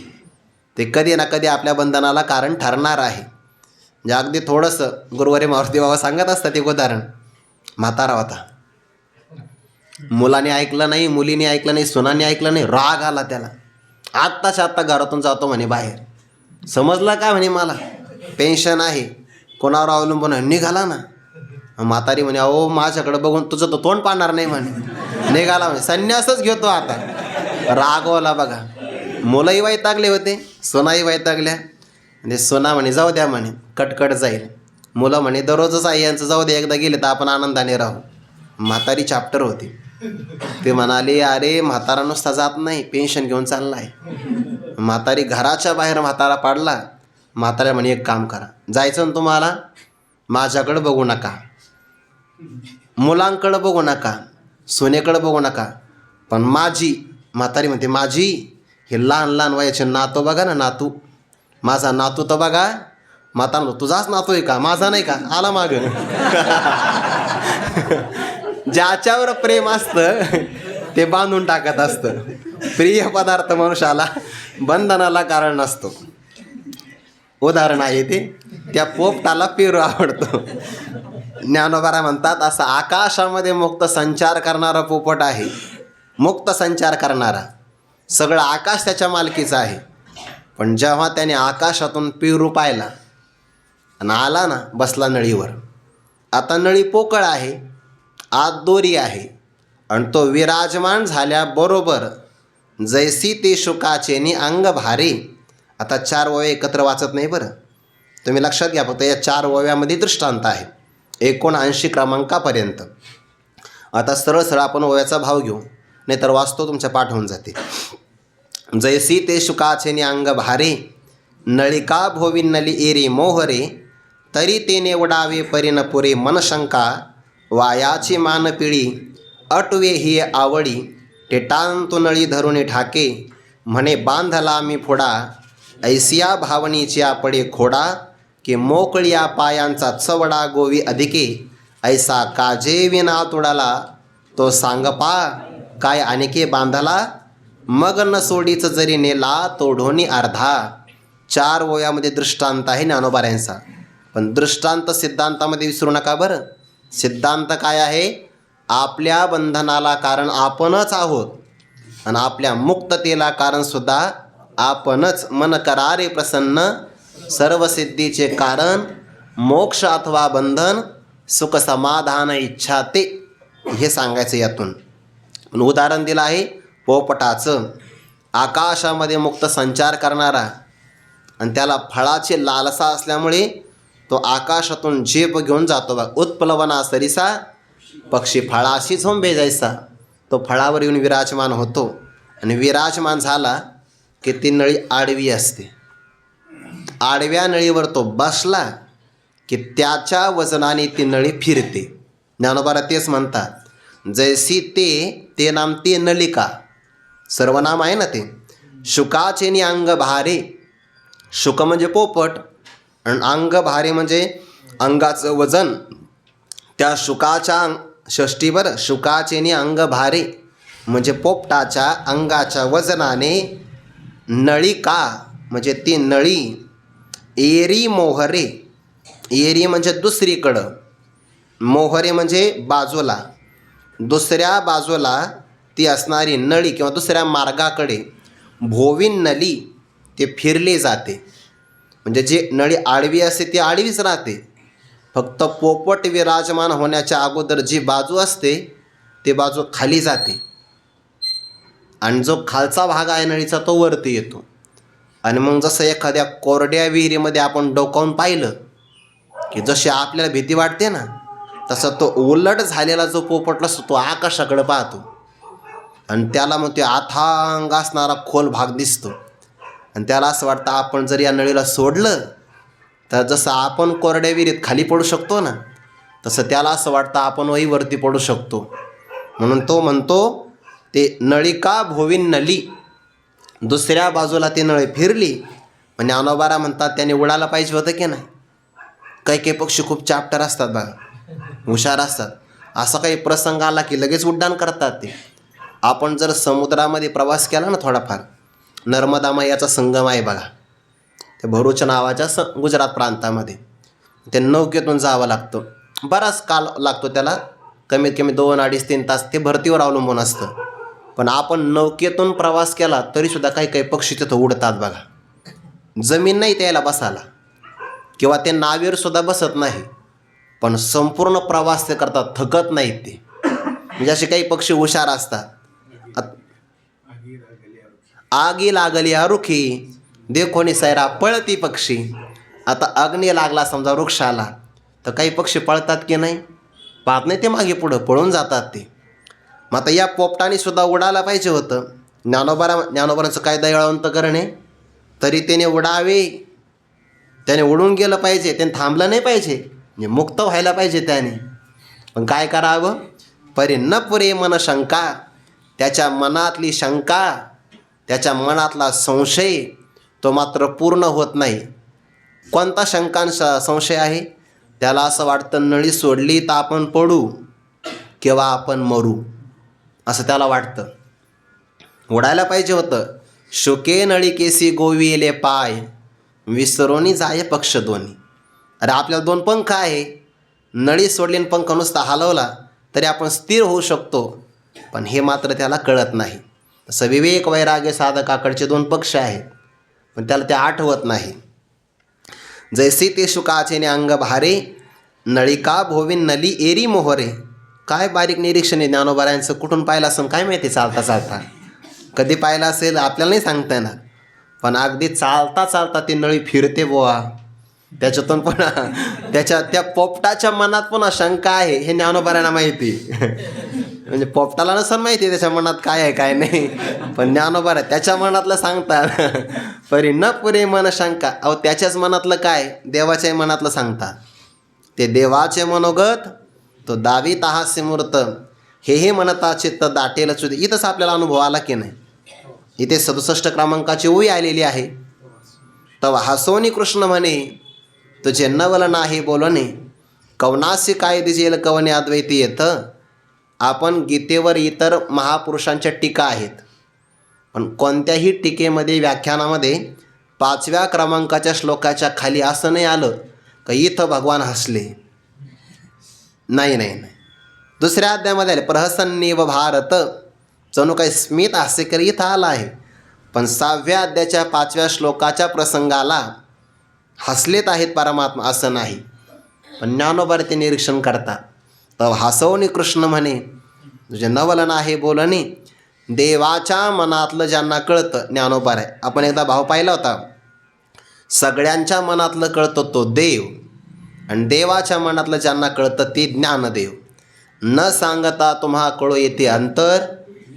ते कधी ना कधी आपल्या बंधनाला कारण ठरणार आहे. म्हणजे अगदी थोडंसं गुरुवारी मारुती बाबा सांगत असतात एक उदाहरण. म्हातारा होता, मुलाने ऐकलं नाही, मुलीने ऐकलं नाही, सुनाने ऐकलं नाही, राग आला त्याला. आत्ताच्या आत्ता घरातून जातो म्हणे बाहेर. समजलं का म्हणे, मला पेन्शन आहे, कोणावर अवलंबून आहे, निघाला ना. म्हातारी म्हणे, अहो माझ्याकडं बघून तुझं तर तोंड पाडणार नाही म्हणे. निघाला म्हणे, संन्यासच घेतो आता. रागवला बघा. मुलंही वैतागले होते, सोनाही वैतागल्या. म्हणजे सोना म्हणे जाऊ द्या म्हणे, कटकट जाईल. मुलं म्हणे दररोजच आहे यांचं, जाऊ दे, एकदा गेले तर आपण आनंदाने राहू. म्हातारी चॅप्टर होती. ते म्हणाले, अरे म्हातारा नुसता जात नाही, पेन्शन घेऊन चालला आहे. म्हातारी घराच्या बाहेर म्हातारा पाडला. म्हातारा म्हणे, एक काम करा, जायचं ना तुम्हाला, माझ्याकडं बघू नका, मुलांकडं बघू नका, सोनेकडं बघू नका, पण माझी, म्हातारी म्हणते माझी, हे लहान लहान वयाचे नातू बघा ना, नातू, माझा नातू तर बघा. म्हातारा म्हणतो, तुझाच नातू आहे का, माझा नाही का, आला माग. ज्याच्यावर प्रेम असतं ते बांधून टाकत असतं. प्रिय पदार्थ मनुष्याला बंधनाला कारण नसतो. उदाहरण आहे ते. त्या पोपटाला पेरू आवडतो. ज्ञानोबा म्हणतात असं आकाशामध्ये मुक्त संचार करणारा पोपट आहे, मुक्त संचार करणारा. सगळं आकाश त्याच्या मालकीचं आहे. पण जेव्हा त्याने आकाशातून पेरू पाहिला आणि आला ना, बसला नळीवर. आता नळी पोकळ आहे, आत दोरी आहे, आणि तो विराजमान झाल्याबरोबर जैसी ते शुकाचेनी अंग भारे. आता 4 ओव्या एकत्र वाचत नाही बरं, तुम्ही लक्षात घ्या. फक्त या 4 ओव्यामध्ये दृष्टांत आहे 79 क्रमांकापर्यंत. आता सरळ सरळ आपण ओव्याचा भाव घेऊ, नाहीतर वाचतो तुमच्या पाठ होऊन जाते. जैसी ते शुकाचेनी अंग भारे, नळिका भोविन्नली एरी मोहरे. तरी तेने उडावे परिन पुरे मनशंका. वायाची मानपिळी अटवे ही आवडी. टेटांतु नळी धरुणी ठाके, म्हणे बांधला मी फोडा. ऐसिया भावनीची आपडे खोडा, की मोकळ्या पायांचा चवडा गोवी अधिके. ऐसा काजे विना तुडाला, तो सांगपा काय आणिके बांधला. मग न सोडीच जरी नेला तो ढोणी अर्धा. 4 ओव्यामध्ये दृष्टांत आहे ज्ञानोबाऱ्यांचा. पण दृष्टांत सिद्धांतामध्ये विसरू नका बरं. सिद्धांत काय आहे? आपल्या बंधनाला कारण आपणच आहोत आणि आपल्या मुक्ततेला कारणसुद्धा आपणच. मन करारे प्रसन्न, सर्व सिद्धीचे कारण मोक्ष अथवा बंधन, सुख समाधान इच्छा ते, हे सांगायचं यातून. उदाहरण दिलं आहे पोपटाचं. आकाशामध्ये मुक्त संचार करणारा आणि त्याला फळाची लालसा असल्यामुळे तो आकाशातून झेप घेऊन जातो बघ. उत्प्लवना सरिसा, पक्षी फळाशी झोंबे जायचा. तो फळावर येऊन विराजमान होतो आणि विराजमान झाला की ती नळी आडवी असते. आडव्या नळीवर तो बसला की त्याच्या वजनाने ती नळी फिरते. ज्ञानोबाला तेच म्हणतात, जैसी ते नाम ते नलिका, सर्वनाम आहे ना ते. शुकाचेनी अंग भारे, शुक म्हणजे पोपट आणि अंग भारे म्हणजे अंगाचं वजन. त्या शुकाच्या षष्टीवर शुकाचेनी अंग भारे म्हणजे पोपटाच्या अंगाच्या वजनाने नळिका म्हणजे ती नळी. एरी मोहरे, एरी म्हणजे दुसरीकडं, मोहरे म्हणजे बाजूला, दुसऱ्या बाजूला ती असणारी नळी किंवा दुसऱ्या मार्गाकडे. भोवीन नली, ते फिरले जाते. म्हणजे जे नळी आडवी असते ती आडवीच राहते. फक्त पोपट विराजमान होण्याच्या अगोदर जी बाजू असते ती बाजू खाली जाते आणि जो खालचा भाग आहे नळीचा तो वरती येतो. आणि मग जसं एखाद्या कोरड्या विहिरीमध्ये आपण डोकावून पाहिलं की जशी आपल्याला भीती वाटते ना, तसं तो उलट झालेला जो पोपट असतो तो आकाशाकडे पाहतो आणि त्याला मग ते अथांग असणारा खोल भाग दिसतो आणि त्याला असं वाटतं आपण जर या नळीला सोडलं तर जसं आपण कोरड्या विहिरीत खाली पडू शकतो ना, तसं त्याला असं वाटतं आपण वरती पडू शकतो. म्हणून तो म्हणतो ते नळिका भोवीन नली, दुसऱ्या बाजूला ती नळी फिरली. म्हणजे ज्ञानोबा म्हणतात त्याने उडायला पाहिजे होतं की नाही. काही काही पक्षी खूप चाप्टर असतात बघा, हुशार असतात. असा काही प्रसंग आला की लगेच उड्डाण करतात ते. आपण जर समुद्रामध्ये प्रवास केला ना थोडाफार, नर्मदा मैयाचा संगम आहे बघा, ते भरूच नावाच्या गुजरात प्रांतामध्ये. ते नौकेतून जावं लागतं, बराच काळ लागतो त्याला, कमीत कमी 2-2.5-3 तास. ते भरतीवर अवलंबून असतं. पण आपण नौकेतून प्रवास केला तरीसुद्धा काही काही पक्षी तिथं उडतात बघा. जमीन नाही त्याला बसायला किंवा ते नावेवर सुद्धा बसत नाही, पण संपूर्ण प्रवास ते करतात, थकत नाहीत ते. म्हणजे असे काही पक्षी हुशार असतात. आगी लागली रुखी, देखोनी सैरा पळती पक्षी. आता अग्नी लागला समजा वृक्षाला तर काही पक्षी पळतात की नाही, पाहत नाही ते, मागे पुढं पळून जातात ते. मग आता या पोपटाने सुद्धा उडायला पाहिजे होतं. ज्ञानोबारांचं काय दयाळवंत करणे, तरी त्याने उडावे, त्याने उडून गेलं पाहिजे, त्याने थांबलं नाही पाहिजे, म्हणजे मुक्त व्हायला पाहिजे त्याने. पण काय करावं, परी न पुरे मन शंका, त्याच्या मनातली शंका, त्याच्या मनातला संशय तो मात्र पूर्ण होत नाही. कोणता शंकांचा संशय आहे? त्याला असं वाटतं नळी सोडली तर आपण पडू किंवा आपण मरू, असं त्याला वाटतं. उडायला पाहिजे होतं. शुके नळी केसी गोविले पाय, विसरोनी जाय पक्ष दोन्ही. अरे आपल्याला 2 पंख आहे, नळी सोडली आणि पंख नुसता हलवला तरी आपण स्थिर होऊ शकतो, पण हे मात्र त्याला कळत नाही. तसं विवेक वैराग्य साधकाकडचे 2 पक्ष आहेत, पण त्याला ते आठवत नाही. जैसे ते शुकाचे अंग भारे, नळिका भोवीन नली एरी मोहरे. काय बारीक निरीक्षण आहे ज्ञानोबारायांचं. कुठून पाहिलं असेल काय माहिती, चालता चालता कधी पाहिलं असेल आपल्याला नाही सांगता येणार, पण अगदी चालता चालता ती नळी फिरते बुवा. त्याच्यातून पण त्या पोपटाच्या मनात पण शंका आहे हे ज्ञानोबारायांना माहिती. म्हणजे पोपटाला नसन माहिती त्याच्या मनात काय आहे काय नाही, पण ज्ञानोबा त्याच्या मनातलं सांगतात. परी न पुरे मन शंका. अहो त्याच्याच मनातलं काय, देवाच्याही मनातलं सांगतात. ते देवाचे मनोगत तो दावीत हास्य मूर्त, हे म्हणता चित्त दाटेल चुदे. इथंच आपल्याला अनुभव आला की नाही. इथे 67 क्रमांकाची ओळी आलेली आहे. तव हसोनी कृष्ण म्हणे, तुझे नवल नाही बोलणे, कवनासी काय दिजेल कवने अद्वैती येतं. आपण गीतेवर इतर महापुरुषांच्या टीका आहेत, पण कोणत्याही टीकेमध्ये व्याख्यानामध्ये 5व्या क्रमांकाच्या श्लोकाच्या खाली असं नाही आलं का इथं भगवान हसले. नाही नाही नाही. 2ऱ्या अध्यायामध्ये आले प्रहसन्नीव भारत, जणू काही स्मित हास्यकर इथं आला आहे, पण 6व्या अध्यायाच्या 5व्या श्लोकाच्या प्रसंगाला हसलेत आहेत परमात्मा असं नाही. पण ज्ञानोबा ते निरीक्षण करतात. तव हसवणी कृष्ण म्हणे, तुझे नवल नाही बोलणे, देवाच्या मनातलं ज्यांना कळतं. ज्ञानोबा आहे. आपण एकदा भाव पाहिला होता, सगळ्यांच्या मनातलं कळतं तो देव, आणि देवाच्या मनातलं ज्यांना कळतं ते ज्ञानदेव. न सांगता तुम्हा कळो येते अंतर,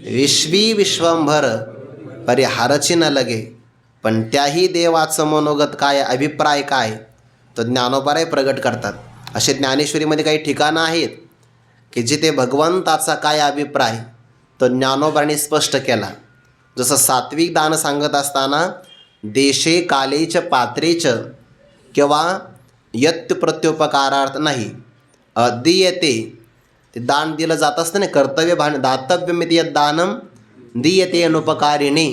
विश्वी विश्वंभर परिहारची न लगे. पण त्याही देवाचं मनोगत काय, अभिप्राय काय, तो ज्ञानोबाराय प्रगट करतात. असे ज्ञानेश्वरीमध्ये काही ठिकाणं आहेत की जिथे भगवंताचा काय अभिप्राय तो ज्ञानोबाने स्पष्ट केला. जसं सात्विक दान सांगत असताना देशे कालेच पात्रेच किंवा यत् प्रत्युपकारार्थ नाही, दीयते, ते दान दिलं जात असतं ना, कर्तव्य दातव्यमिति यत् दानम दीयते अनुपकारिणे,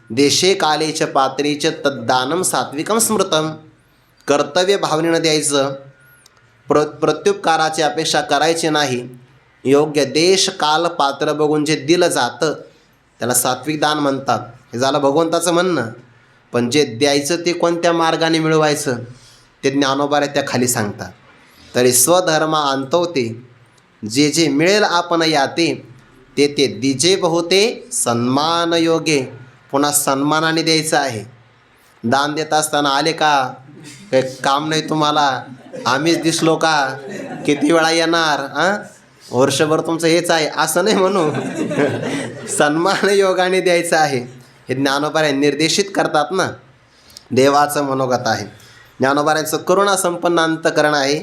देशे कालेच पात्रेच तद्दानम सात्विकम स्मृतम. कर्तव्य भावनेनं द्यायचं, प्रत्युपकाराची अपेक्षा करायची नाही. योग्य देश काल पात्र बघून जे दिलं जातं त्याला सात्विक दान म्हणतात. हे झालं भगवंताचं म्हणणं. पण जे द्यायचं ते कोणत्या मार्गाने मिळवायचं ते ज्ञानोबा त्या खाली सांगतात. तरी स्वधर्मा आणतवते, जे जे मिळेल आपण याते, ते ते दिजे बहुते सन्मान योगे. पुन्हा सन्मानाने द्यायचं आहे. दान देत असताना आले का, काही काम नाही तुम्हाला, आम्हीच दिसलो का, किती वेळा येणार, वर्षभर तुमचं हेच आहे असं नाही म्हणू. सन्मान योगाने द्यायचं आहे. हे ज्ञानोबा निर्देशित करतात ना. देवाचं मनोगत आहे. ज्ञानोबारांचं करुणा संपन्न अंतकरण आहे.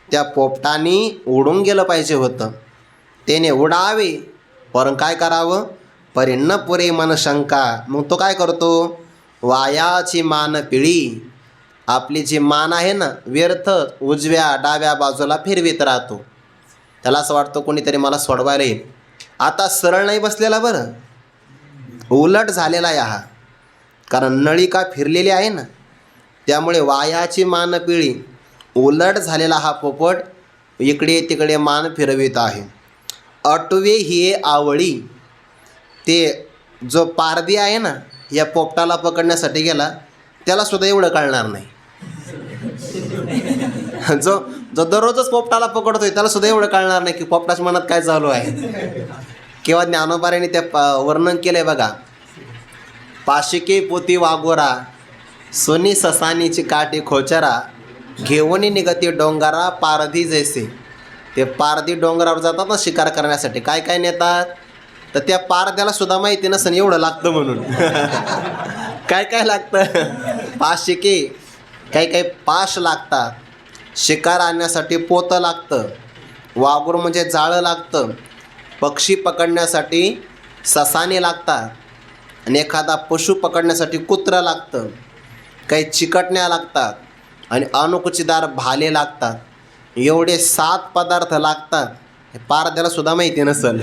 त्या पोपटाने उडून गेलं पाहिजे होतं, त्याने उडावे, पण काय करावं, परिण पुरे मन शंका. मग तो काय करतो, वायाची मान पिळी, आपली जी मान आहे ना व्यर्थ उजव्या डाव्या बाजूला फिरवीत राहतो. त्याला असं वाटतं कोणीतरी मला सोडवायला येईल. आता सरळ नाही बसलेला बरं, उलट झालेला आहे हा, कारण नळिका फिरलेली आहे ना, त्यामुळे वायाची मान पिळी, उलट झालेला हा पोपट इकडे तिकडे मान फिरवित आहे. अटवे ही आवळी, ते जो पारधी आहे ना या पोपटाला पकडण्यासाठी गेला त्याला सुद्धा एवढं कळणार नाही. जो जो दररोजच पोपटाला पकडतोय त्याला सुद्धा एवढं कळणार नाही की पोपटाच्या मनात काय चालू आहे. किंवा ज्ञानोबारांनी त्या वर्णन केलं आहे बघा, पाशिके पोती वागोरा, सोनी ससानीची काठी खोचरा, घेऊनी निगती डोंगरा पारधी जैसे. ते पारधी डोंगरावर जातात ना शिकार करण्यासाठी, काय काय नेतात, तर त्या पारध्याला सुद्धा माहिती नसेल एवढं लागतं म्हणून. काय काय लागतं, पाशिके, काही काही पाश लागतात, शिकार आणण्यासाठी पोतं लागतं, वाघूर म्हणजे जाळं लागतं, पक्षी पकडण्यासाठी ससाने लागतात, आणि एखादा पशु पकडण्यासाठी कुत्रं लागतं, काही चिकटण्या लागतात, आणि अनुकुचीदार भाले लागतात. एवढे 7 पदार्थ लागतात. हे पारध्याला सुद्धा माहिती नसेल.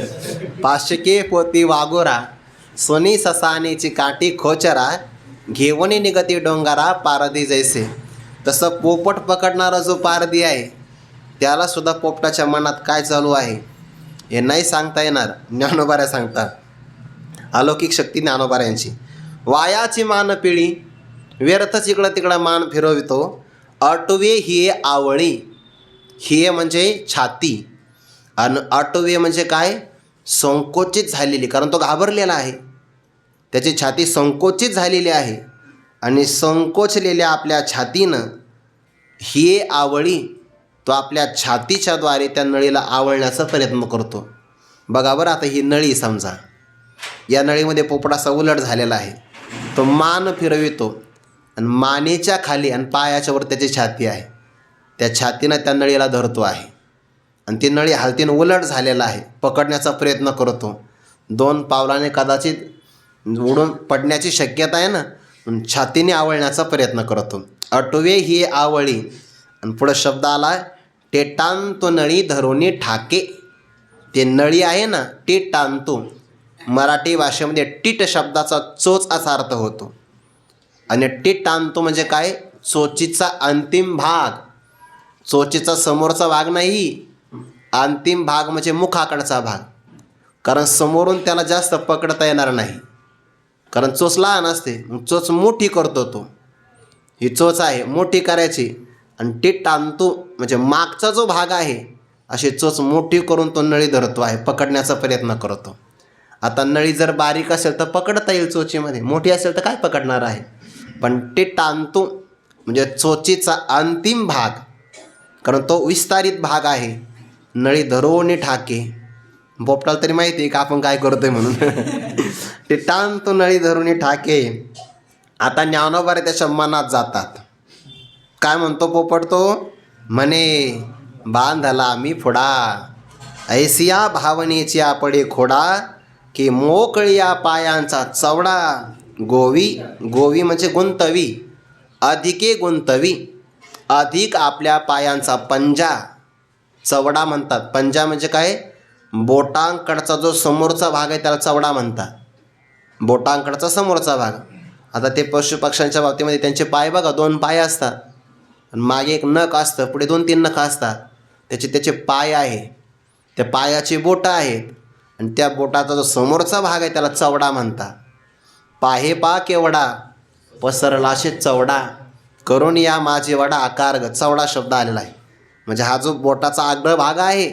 पाशिके पोती वाघोरा, सोनी ससानीची काठी खोचरा, घेऊनी निगती डोंगरा पारधी जैसे. तसं पोपट पकडणारा जो पारधी आहे त्यालासुद्धा पोपटाच्या मनात काय चालू आहे हे नाही सांगता येणार, ज्ञानोबाऱ्या सांगतात. अलौकिक शक्ती ज्ञानोबाऱ्यांची. वायाची मान पिळी व्यर्थच इकडं तिकडं मान फिरवितो, अटवे हिये आवळी. हिये म्हणजे छाती आणि अटवे म्हणजे काय, संकोचित झालेली, कारण तो घाबरलेला आहे, त्याची छाती संकोचित झालेली आहे. आणि संकोचलेल्या आपल्या छातीनं हिये आवळी, तो आपल्या छातीच्या द्वारे त्या नळीला आवळण्याचा प्रयत्न करतो. बघा बरं, आता ही नळी समजा, या नळीमध्ये पोपट असा उलट झालेला आहे, तो मान फिरवितो आणि मानेच्या खाली आणि पायाच्या वर त्याची छाती आहे, त्या छातीनं त्या नळीला धरतो आहे आणि ती नळी हालतीनं उलट झालेला आहे, पकडण्याचा प्रयत्न करतो. 2 पावलाने कदाचित उडून पडण्याची शक्यता आहे ना, छातीने आवळण्याचा प्रयत्न करतो. अटवे ही आवळी. आणि पुढं शब्द आला टेटांतो नळी धरोनी ठाके. ते नळी आहे ना, टेटांतो, मराठी भाषेमध्ये टीट शब्दाचा चोच असा अर्थ होतो. आणि टेटांतो म्हणजे काय, चोचीचा अंतिम भाग. चोचीचा समोरचा भाग नाही, अंतिम भाग म्हणजे मुखाकडचा भाग, कारण समोरून त्याला जास्त पकडता येणार नाही, कारण चोच लहान असते, चोच मोठी करतो तो. ही चोच आहे मोठी करायची आणि टेटांतो म्हणजे मागचा जो भाग आहे अशी चोच मोठी करून तो नळी धरतो आहे, पकडण्याचा प्रयत्न करतो. आता नळी जर बारीक असेल तर पकडता येईल चोचीमध्ये, मोठी असेल तर काय पकडणार आहे. पण टेटांतो म्हणजे चोचीचा अंतिम भाग, कारण तो विस्तारित भाग आहे. नळी धरोनी ठाके. पोपटाला तरी माहिती आहे का आपण काय करतोय म्हणून. टेटांतो नळी धरोनी ठाके. आता ज्ञानोबा त्याच्या मनात जातात. काय म्हणतो पोपट तो, म्हणे बांधला मी फुडा, ऐसिया भावनेची आपडे खोडा, की मोकळिया पायांचा चवडा. गोवी, गोवी म्हणजे गुंतवी, अधिके गुंतवी, अधिक आपल्या पायांचा पंजा. चवडा म्हणतात. पंजा म्हणजे काय, बोटांकडचा जो समोरचा भाग आहे त्याला चवडा म्हणतात, बोटांकडचा समोरचा भाग. आता ते पशुपक्ष्यांच्या बाबतीमध्ये त्यांचे पाय बघा, 2 पाय असतात आणि मागे एक नख असतं, पुढे 2-3 नख असतात. त्याचे पाय आहे, त्या पायाची बोटं आहेत आणि त्या बोटाचा जो समोरचा भाग आहे त्याला चवडा म्हणतात. पाहे पा केवडा पसरलाशे चवडा, करून या माझे वडा आकार ग. चवडा शब्द आलेला आहे म्हणजे हा जो बोटाचा आग्र भाग आहे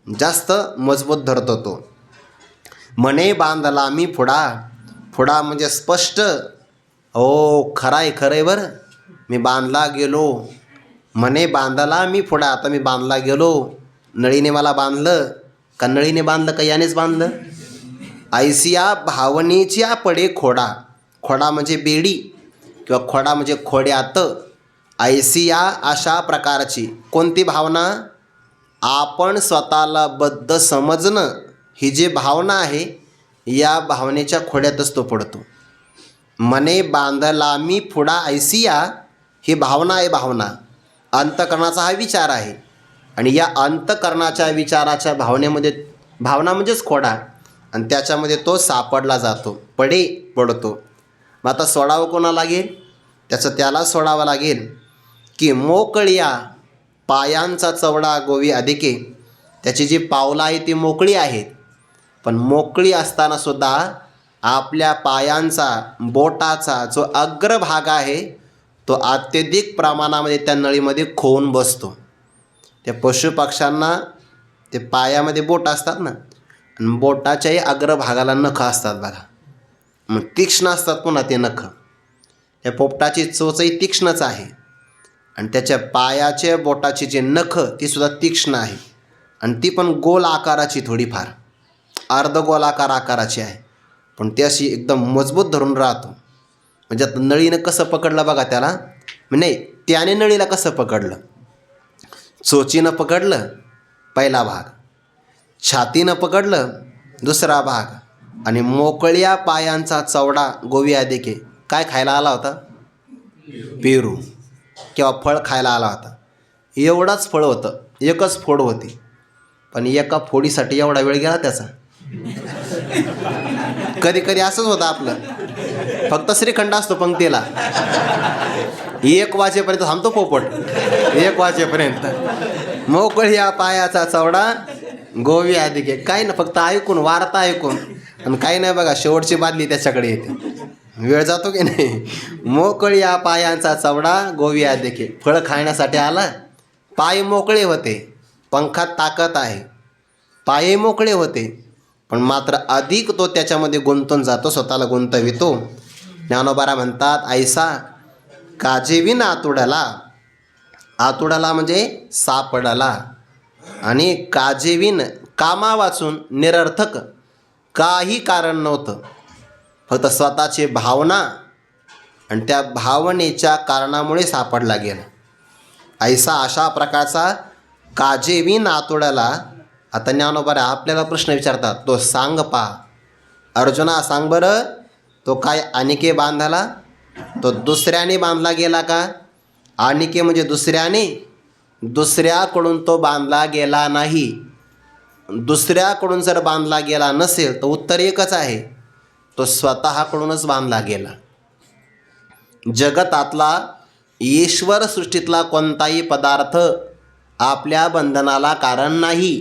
जास्त मजबूत धरतो तो. म्हणे बांधला मी फुडा. फुडा म्हणजे स्पष्ट, हो खरंय खरंय बरं, मी बांधला गेलो. म्हणे बांधला मी फुडा, आता मी बांधला गेलो. नळीने मला बांधलं का, नळीने बांधलं का यानेच बांधलं. ऐसिया भावनेची पडे खोडा. खोडा म्हणजे बेडी किंवा खोडा म्हणजे खोड्यात. ऐसिया अशा प्रकारची कोणती भावना, आपण स्वतःला बद्ध समजणं ही जी भावना आहे या भावनेच्या खोड्यातच तो पडतो. मने बांधला मी फुडा ऐसिया ही भावना आहे. भावना अंतकरणाचा हा विचार आहे आणि या अंतकरणाच्या विचाराच्या भावनेमध्ये, भावना म्हणजेच खोडा, आणि त्याच्यामध्ये तो सापडला जातो, पडतो. मग आता सोडावं कोणा लागेल, त्याचं त्याला सोडावं लागेल की मोकळिया पायांचा चवडा गोवी अधिके. त्याची जी पावलं आहे ती मोकळी आहेत, पण मोकळी असतानासुद्धा आपल्या पायांचा बोटाचा जो अग्रभाग आहे तो अत्यधिक प्रमाणामध्ये त्या नळीमध्ये खोवून बसतो. त्या पशुपक्ष्यांना ते पायामध्ये बोट असतात ना, आणि बोटाच्याही अग्रभागाला नखं असतात बघा, मग तीक्ष्ण असतात पुन्हा ते नखं. त्या पोपटाची चोचही तीक्ष्णच आहे आणि त्याच्या पायाच्या बोटाची जे नखं ती सुद्धा तीक्ष्ण आहे आणि ती पण गोल आकाराची, थोडीफार अर्धगोलाकार आकाराची आहे, पण ती अशी एकदम मजबूत धरून राहतो. म्हणजे आता नळीनं कसं पकडलं बघा त्याला, नाही त्याने नळीला कसं पकडलं, चोचीनं पकडलं पहिला भाग, छातीनं पकडलं दुसरा भाग, आणि मोकळ्या पायांचा चवडा गोवी अधिके. काय खायला आला होता, पेरू किंवा फळ खायला आला होता. एवढाच फळ होतं, एकच फोड होती, पण एका फोडीसाठी एवढा वेळ गेला त्याचा. कधी कधी असंच होतं आपलं, फक्त श्रीखंड असतो पंक्तीला. 1 वाजेपर्यंत थांबतो पोपट. 1 वाजेपर्यंत. मोकळी या पायाचा चवडा गोवी अधिके. काही ना फक्त ऐकून, वार्ता ऐकून. आणि काही नाही बघा, शेवटची बादली त्याच्याकडे येते. वेळ जातो की नाही. मोकळी या पायांचा चवडा गोवी अधिके. फळ खाण्यासाठी आला, पाय मोकळे होते, पंखात ताकद आहे, पाय मोकळे होते, पण मात्र अधिक तो त्याच्यामध्ये गुंतून जातो, स्वतःला गुंतवितो. ज्ञानोबा म्हणतात, ऐसा काजेविन आतुडाला. आतुडाला म्हणजे सापडला. आणि काजेविन कामा वाचून निरर्थक काही कारण नव्हतं, फक्त स्वतःची भावना आणि त्या भावनेच्या कारणामुळे सापडला गेला. ऐसा अशा प्रकारचा काजेविन आतुडाला. आता ज्ञानोबा आपल्याला प्रश्न विचारतात, तो सांग पा. अर्जुना सांग बरं, तो काय आनिके बांधला? तो दुसऱ्याने बांधला गेला का? आनिके म्हणजे दुसऱ्याने. दुसऱ्याकडून तो बांधला गेला नाही. दुसऱ्याकडून जर बांधला गेला नसेल तर उत्तर एकच आहे, तो स्वतःकडूनच बांधला गेला. जगतातला ईश्वर सृष्टीतला कोणताही पदार्थ आपल्या बंधनाला कारण नाही.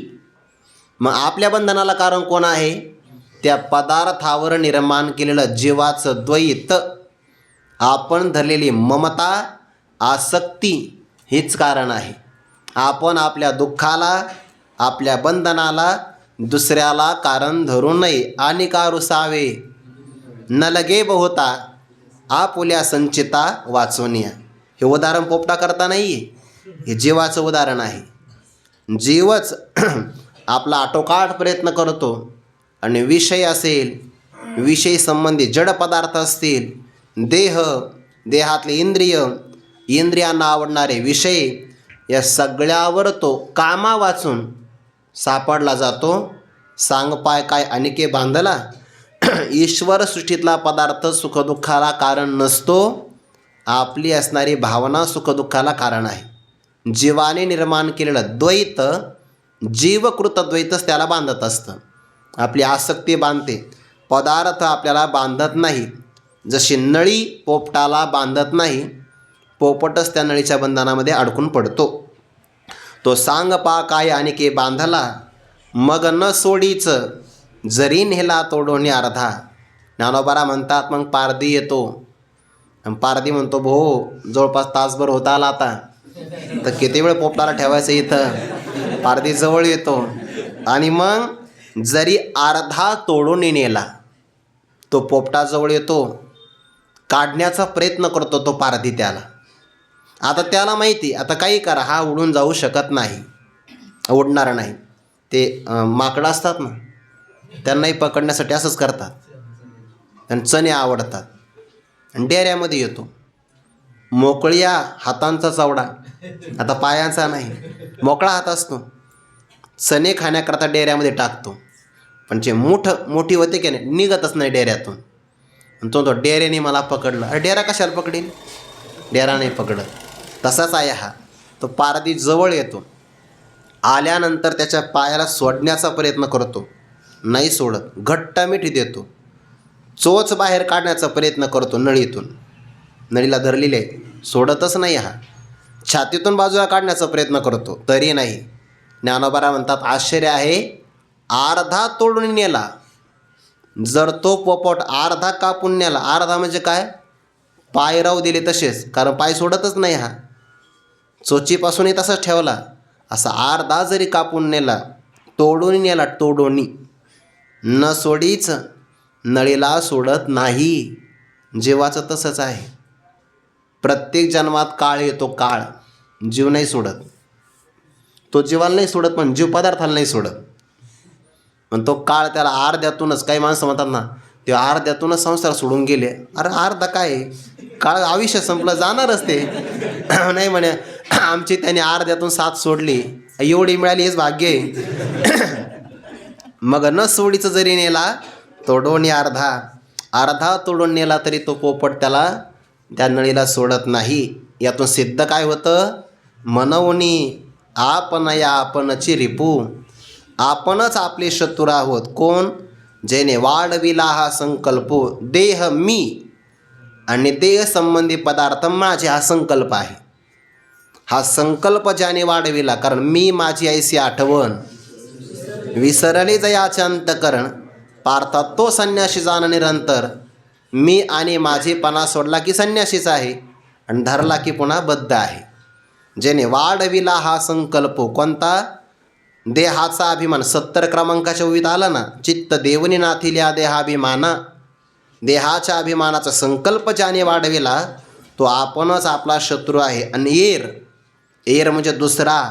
मग आपल्या बंधनाला कारण कोण आहे? त्या पदार्थावर निर्माण केलेलं जीवाचं द्वैत, आपण धरलेली ममता, आसक्ती हेच कारण आहे. आपण आपल्या दुःखाला, आपल्या बंधनाला दुसऱ्याला कारण धरू नये. आणि का रुसावे न लगे बहुता आपुल्या संचिता वाचवनिया. हे उदाहरण पोपटा करता नाही आहे, हे जीवाचं उदाहरण आहे. जीवच आपला आटोकाट प्रयत्न करतो आणि विषय असेल, विषय संबंधी जड पदार्थ असतील, देहातले इंद्रियांना आवडणारे विषय, या सगळ्यावर तो कामा वाचून सापडला जातो. सांग पाय काय अनिके बांधला. ईश्वर सृष्टीतला पदार्थ सुखदुःखाला कारण नसतो, आपली असणारी भावना सुखदुःखाला कारण आहे. जीवाने निर्माण केलेलं द्वैत, जीवकृत द्वैतच त्याला बांधत असतं. आपली आसक्ती बांधते, पदार्थ आपल्याला बांधत नाही. जशी नळी पोपटाला बांधत नाही, पोपटच त्या नळीच्या बंधनामध्ये अडकून पडतो. तो सांग पा काय अनिके बांधला, मग न सोडीच जरी नेला तोडोनी अर्धा. ज्ञानोबा म्हणतात, मग पारधी येतो. पारधी म्हणतो, भो जवळपास तासभर होता आला आता, तर किती वेळ पोपटाला ठेवायचं इथं. पारधी जवळ येतो आणि मग जरी अर्धा तोडून नेला, तो पोपटाजवळ येतो, काढण्याचा प्रयत्न करतो तो पारधी त्याला. आता त्याला माहिती, आता काही करा, हा उडून जाऊ शकत नाही, उडणार नाही. ते माकडं असतात ना, त्यांनाही पकडण्यासाठी असंच करतात. त्यांना चणे आवडतात आणि डेऱ्यामध्ये येतो. मोकळ्या हातांचा चवडा, आता पायांचा नाही, मोकळा हात असतो. चणे खाण्याकरता डेऱ्यामध्ये टाकतो, पण जे मोठी होते की नाही, निघतच नाही डेऱ्यातून. आणि तो डेऱ्याने मला पकडलं. अरे डेरा कशाला पकडेल? डेरा नाही पकडत. तसाच आहे हा. तो पारधी जवळ येतो, आल्यानंतर त्याच्या पायाला सोडण्याचा प्रयत्न करतो, नाही सोडत. घट्ट मिठी देतो, चोच बाहेर काढण्याचा प्रयत्न करतो नळीतून, नळीला धरलेली आहे, सोडतच नाही हा. छातीतून बाजूला काढण्याचा प्रयत्न करतो, तरी नाही. ज्ञानोबा म्हणतात, आश्चर्य आहे, अर्धा तोडून नेला. जर तो पोपट अर्धा कापून नेला, अर्धा म्हणजे काय, पाय राहू दिले तसेच, कारण पाय सोडतच नाही हा, चोचीपासूनही तसाच ठेवला, असा अर्धा जरी कापून नेला, तोडून नेला, तोडोनी न सोडीच नळीला सोडत नाही. जीवाचं तसंच आहे. प्रत्येक जन्मात काळ येतो, काळ. जीव नाही सोडत. तो जीवाला नाही सोडत, पण जीव पदार्थाला नाही सोडत. पण तो काळ त्याला अर्ध्यातूनच, काही माणसं म्हणतात ना, ते अर्ध्यातूनच संसार सोडून गेले. अरे अर्धा काय, काळ आयुष्य संपलं, जाणारच ते. नाही म्हणे आमची त्याने अर्ध्यातून साथ सोडली, एवढी मिळाली हेच भाग्य आहे. मग न सोडीचं जरी नेला तोडून अर्धा तोडून नेला तरी तो पोपट त्याला, त्या नळीला सोडत नाही. यातून सिद्ध काय होतं, मनवणी आपण या आपणची रिपू. आपणच आपले शत्रू आहोत. कोण? जेने वाढविला हा संकल्प देह मी आणि देह संबंधी पदार्थ माझे, हा संकल्प आहे. हा संकल्प ज्याने वाढविला, कारण मी माझी ऐसी आठवण विसरले जयाचे अंतकरण, पार्था तो संन्याशी जाण निरंतर. मी आणि माझेपणा सोडला की संन्याशीच आहे आणि धरला की पुन्हा बद्ध आहे. जेने वाढविला हा संकल्प, कोणता? देहाचा अभिमान. 70 क्रमांकाच्या ओवीत आला ना, चित्त देवनी नाथिल्या देहाभिमाना. देहाच्या अभिमानाचा संकल्प ज्याने वाढविला तो आपणच आपला शत्रू आहे. आणि एर म्हणजे दुसरा,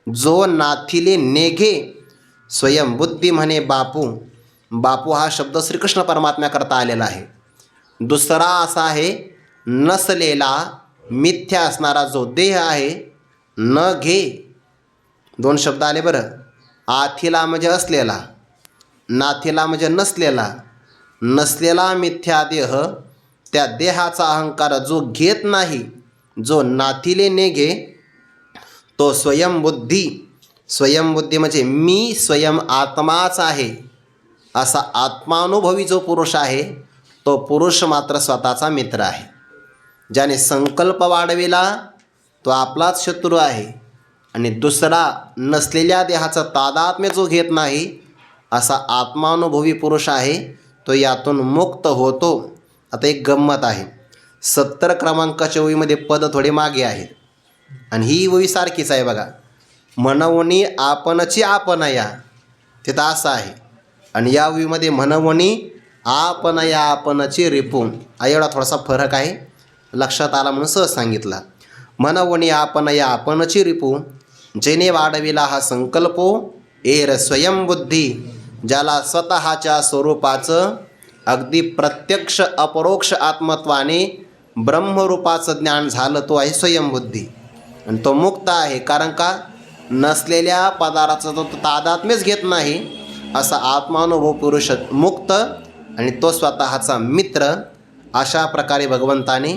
जो नाथिले नेघे स्वयंबुद्धी म्हणे बापू. बापू हा शब्द श्रीकृष्ण परमात्म्याकरता आलेला आहे. दुसरा असा आहे नसलेला, मिथ्या असणारा जो देह आहे. न घे, 2 शब्द आले बरं. आथिला म्हणजे असलेला, नाथिला म्हणजे नसलेला. नसलेला मिथ्या देह, त्या देहाचा अहंकार जो घेत नाही, जो नाथिले नेगे, तो स्वयंबुद्धी. स्वयंबुद्धी म्हणजे मी स्वयं आत्माच आहे असा आत्मानुभवी जो पुरुष आहे, तो पुरुष मात्र स्वतःचा मित्र आहे. ज्याने संकल्प वाढविला तो आपलाच शत्रू आहे. आणि दुसरा नसलेल्या देहाचा तादात्म्य जो घेत नाही असा आत्मानुभवी पुरुष आहे, तो यातून मुक्त होतो. आता एक गंमत आहे, 70 क्रमांकाच्या ओळीमध्ये पद थोडे मागे आहेत आणि ही ओळी सारखीच आहे बघा. म्हणवणी आपणची आपणया, तिथं असं आहे. आणि या ओळीमध्ये म्हणवणी आपणया आपणची रिपू, एवढा थोडासा फरक आहे, लक्षात आला म्हणून सहज सांगितला. म्हणवणी आपणया आपणची रिपू, जेने वाढविला हा संकल्प एर स्वयंबुद्धी. ज्याला स्वतःच्या स्वरूपाचं अगदी प्रत्यक्ष अपरोक्ष आत्मत्वाने ब्रह्मरूपाचं ज्ञान झालं, तो आहे स्वयंबुद्धी. आणि तो मुक्त आहे, कारण का? नसलेल्या पदार्थाचा तो तादात्म्यच घेत नाही असा आत्मानुभव पुरुष मुक्त आणि तो स्वतःचा मित्र. अशा प्रकारे भगवंताने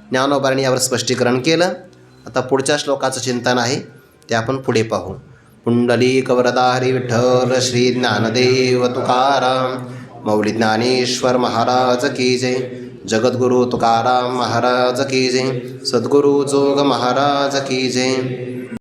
ज्ञानोबाने यावर स्पष्टीकरण केलं. आता पुढच्या श्लोकाचं चिंतन आहे ते आपण पुढे पाहू. पुंडलिक वरदारी विठ्ठल श्री ज्ञानदेव तुकाराम मौली ज्ञानेश्वर महाराज की जय. जगद्गुरु तुकाराम महाराज की जय. सद्गुरु जोग महाराज की जय.